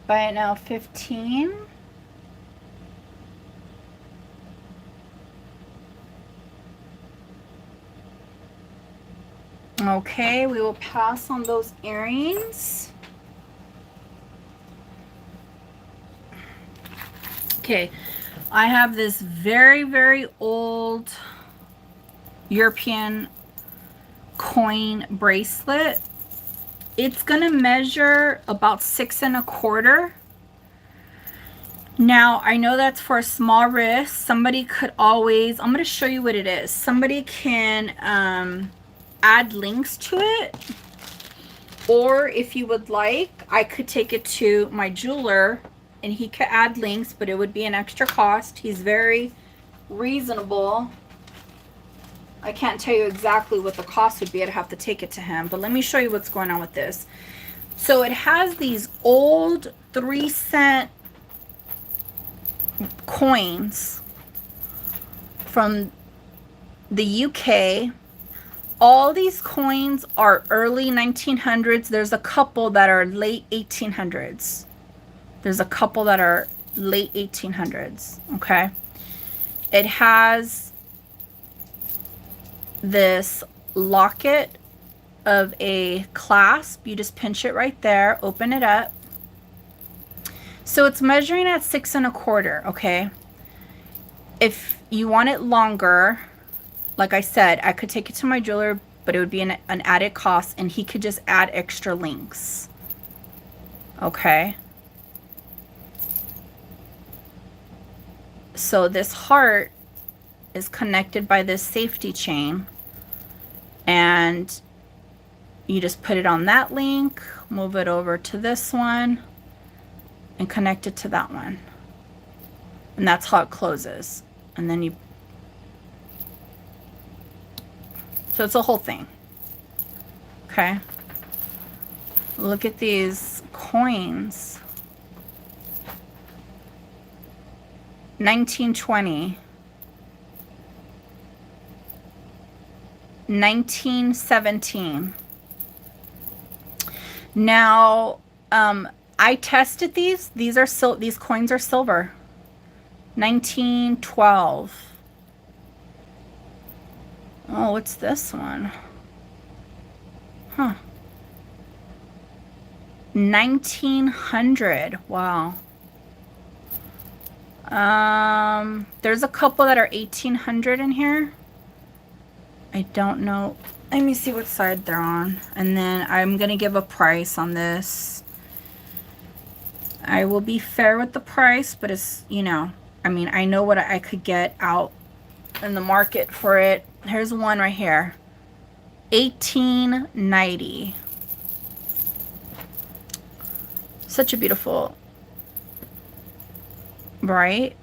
Buy it now 15. Okay, we will pass on those earrings. Okay, I have this very old European coin bracelet. It's gonna measure about 6 1/4. Now, I know that's for a small wrist. Somebody could always, I'm gonna show you what it is. Somebody can add links to it, or if you would like, I could take it to my jeweler and he could add links, but it would be an extra cost. He's very reasonable. I can't tell you exactly what the cost would be. I'd have to take it to him. But let me show you what's going on with this. So it has these old 3-cent coins from the UK. All these coins are early 1900s. There's a couple that are late 1800s. There's a couple that are late 1800s, okay? It has this locket of a clasp. You just pinch it right there, open it up. So it's measuring at 6 1/4, okay? If you want it longer, like I said, I could take it to my jeweler, but it would be an added cost, and he could just add extra links, okay? So this heart is connected by this safety chain, and you just put it on that link, move it over to this one, and connect it to that one. And that's how it closes. And then you, so it's a whole thing. Okay. Look at these coins. 1920. 1917. Now, I tested these. These coins are silver. 1912. Oh, what's this one? Huh. 1900. Wow. There's a couple that are 1800 in here. I don't know. Let me see what side they're on. And then I'm going to give a price on this. I will be fair with the price, but it's, you know, I mean, I know what I could get out in the market for it. Here's one right here. 1890. Such a beautiful, right?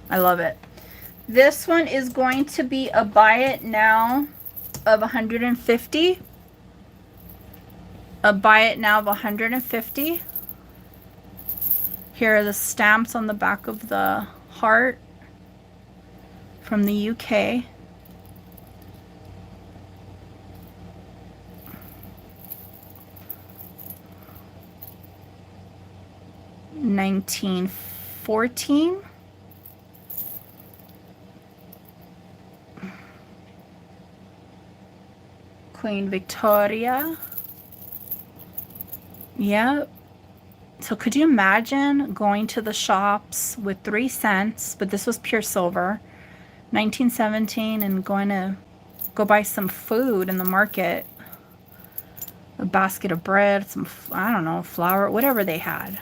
I love it. This one is going to be a buy it now of 150. A buy it now of 150. Here are the stamps on the back of the heart from the UK. $1914. Queen Victoria. Yep. So could you imagine going to the shops with 3 cents, but this was pure silver, 1917, and going to go buy some food in the market, a basket of bread, some, I don't know, flour, whatever they had,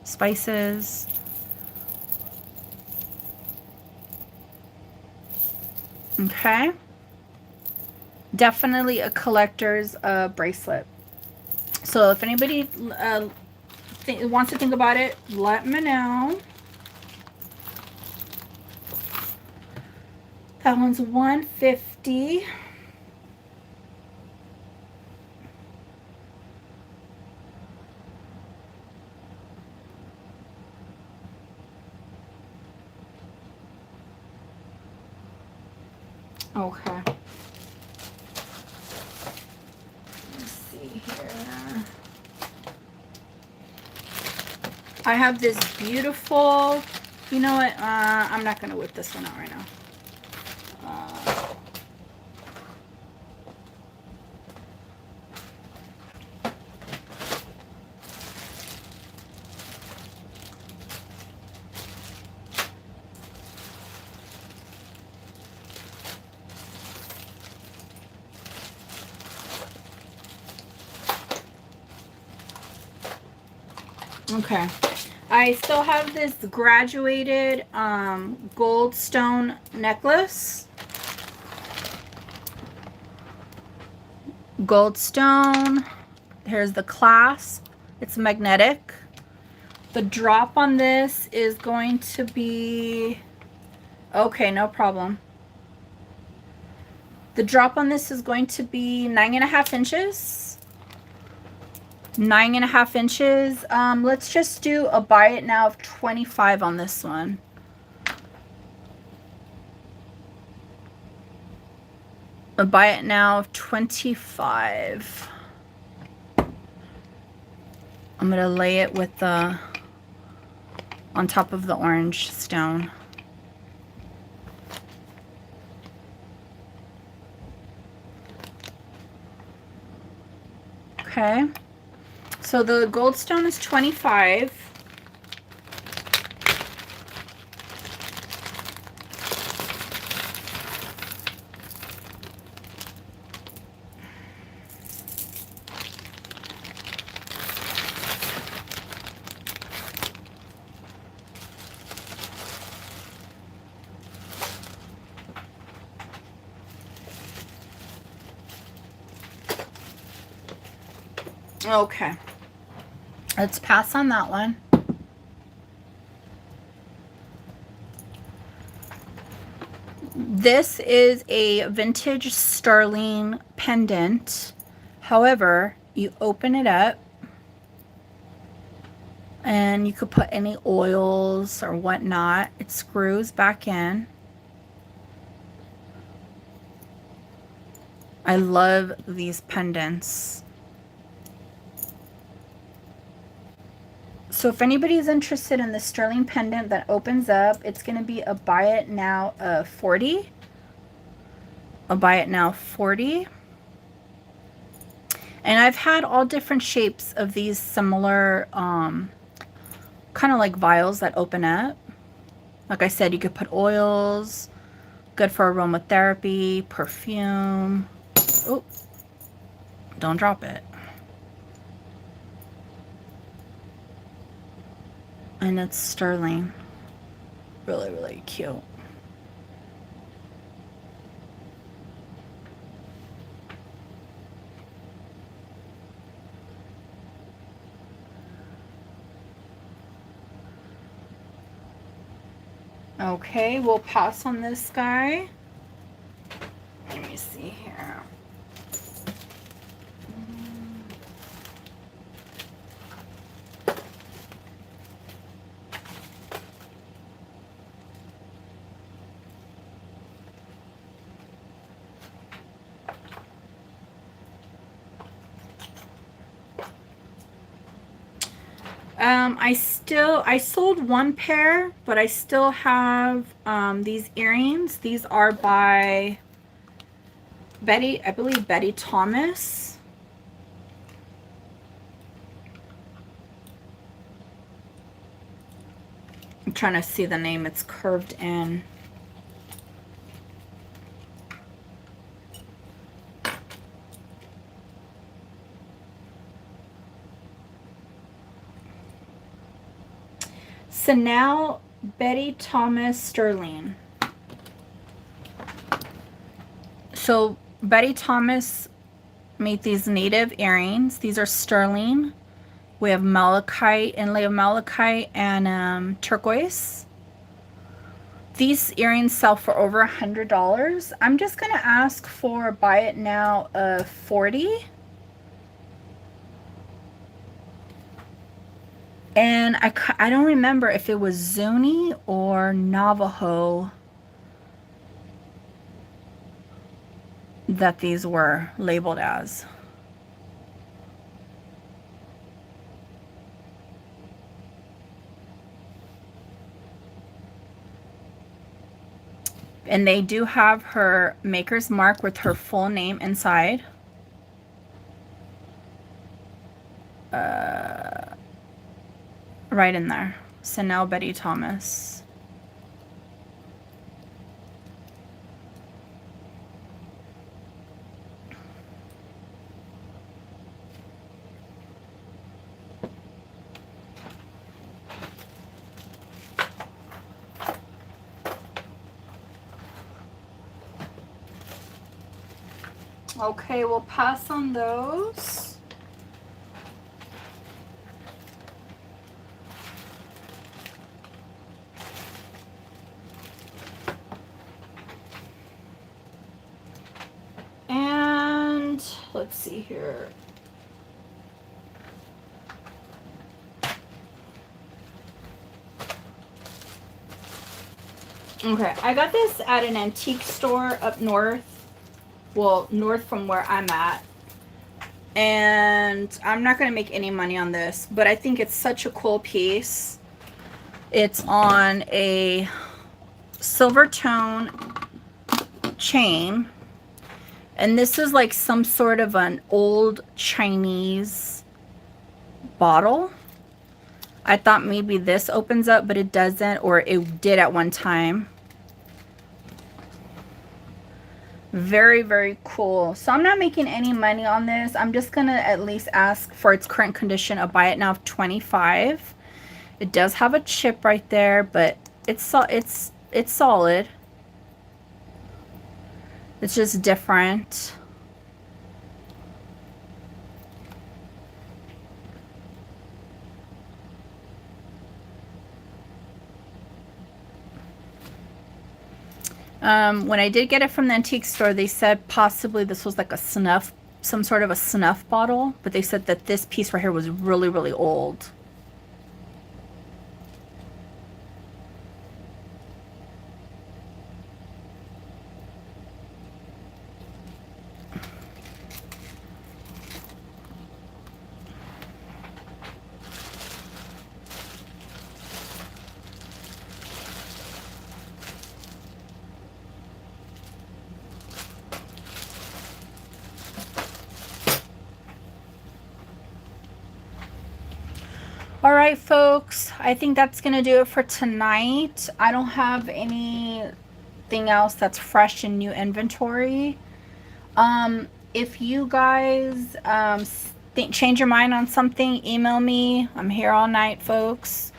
spices. Okay. Definitely a collector's bracelet. So if anybody wants to think about it, let me know. That one's $150. Okay. Let's see here. I have this beautiful, you know what, I'm not going to whip this one out right now. Okay. I still have this graduated gold stone necklace. Gold stone. Here's the clasp. It's magnetic. The drop on this is going to be, okay, no problem. The drop on this is going to be 9.5 inches. 9.5 inches. Let's just do a buy it now of 25 on this one. A buy it now of 25. I'm gonna lay it with the, on top of the orange stone. Okay. So the gold stone is 25. Okay. Let's pass on that one. This is a vintage sterling pendant. However, you open it up and you could put any oils or whatnot. It screws back in. I love these pendants. So if anybody's interested in the sterling pendant that opens up, it's going to be a buy it now 40. A buy it now 40. And I've had all different shapes of these similar kind of like vials that open up. Like I said, you could put oils, good for aromatherapy, perfume. Oh, don't drop it. And it's sterling. Really, really cute. Okay, we'll pass on this guy. Let me see here. I sold one pair, but I still have these earrings. These are by Betty, I believe Betty Thomas. I'm trying to see the name. It's curved in. So now Betty Thomas Sterling. So Betty Thomas made these native earrings. These are sterling. We have malachite, inlay of malachite and turquoise. These earrings sell for over $100. I'm just gonna ask for buy it now 40. And I don't remember if it was Zuni or Navajo that these were labeled as. And they do have her maker's mark with her full name inside. Right in there. So now Betty Thomas. Okay, we'll pass on those. let's see here. Okay, I got this at an antique store up north. Well, north from where I'm at. And I'm not going to make any money on this, but I think it's such a cool piece. It's on a silver tone chain. And this is like some sort of an old Chinese bottle. I thought maybe this opens up, but it doesn't, or it did at one time. Very, very cool. So I'm not making any money on this. I'm just gonna at least ask for its current condition a buy it now of 25. It does have a chip right there, but it's solid. It's just different. When I did get it from the antique store, they said possibly this was like a snuff, some sort of a snuff bottle, but they said that this piece right here was really, really old. All right, folks, I think that's going to do it for tonight. I don't have anything else that's fresh in new inventory. If you guys change your mind on something, email me. I'm here all night, folks.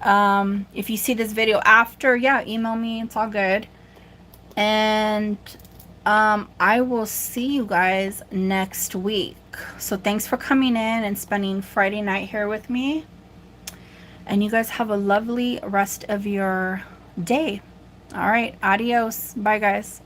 If you see this video after, yeah, email me. It's all good. And I will see you guys next week. So thanks for coming in and spending Friday night here with me. And you guys have a lovely rest of your day. All right, adios. Bye, guys.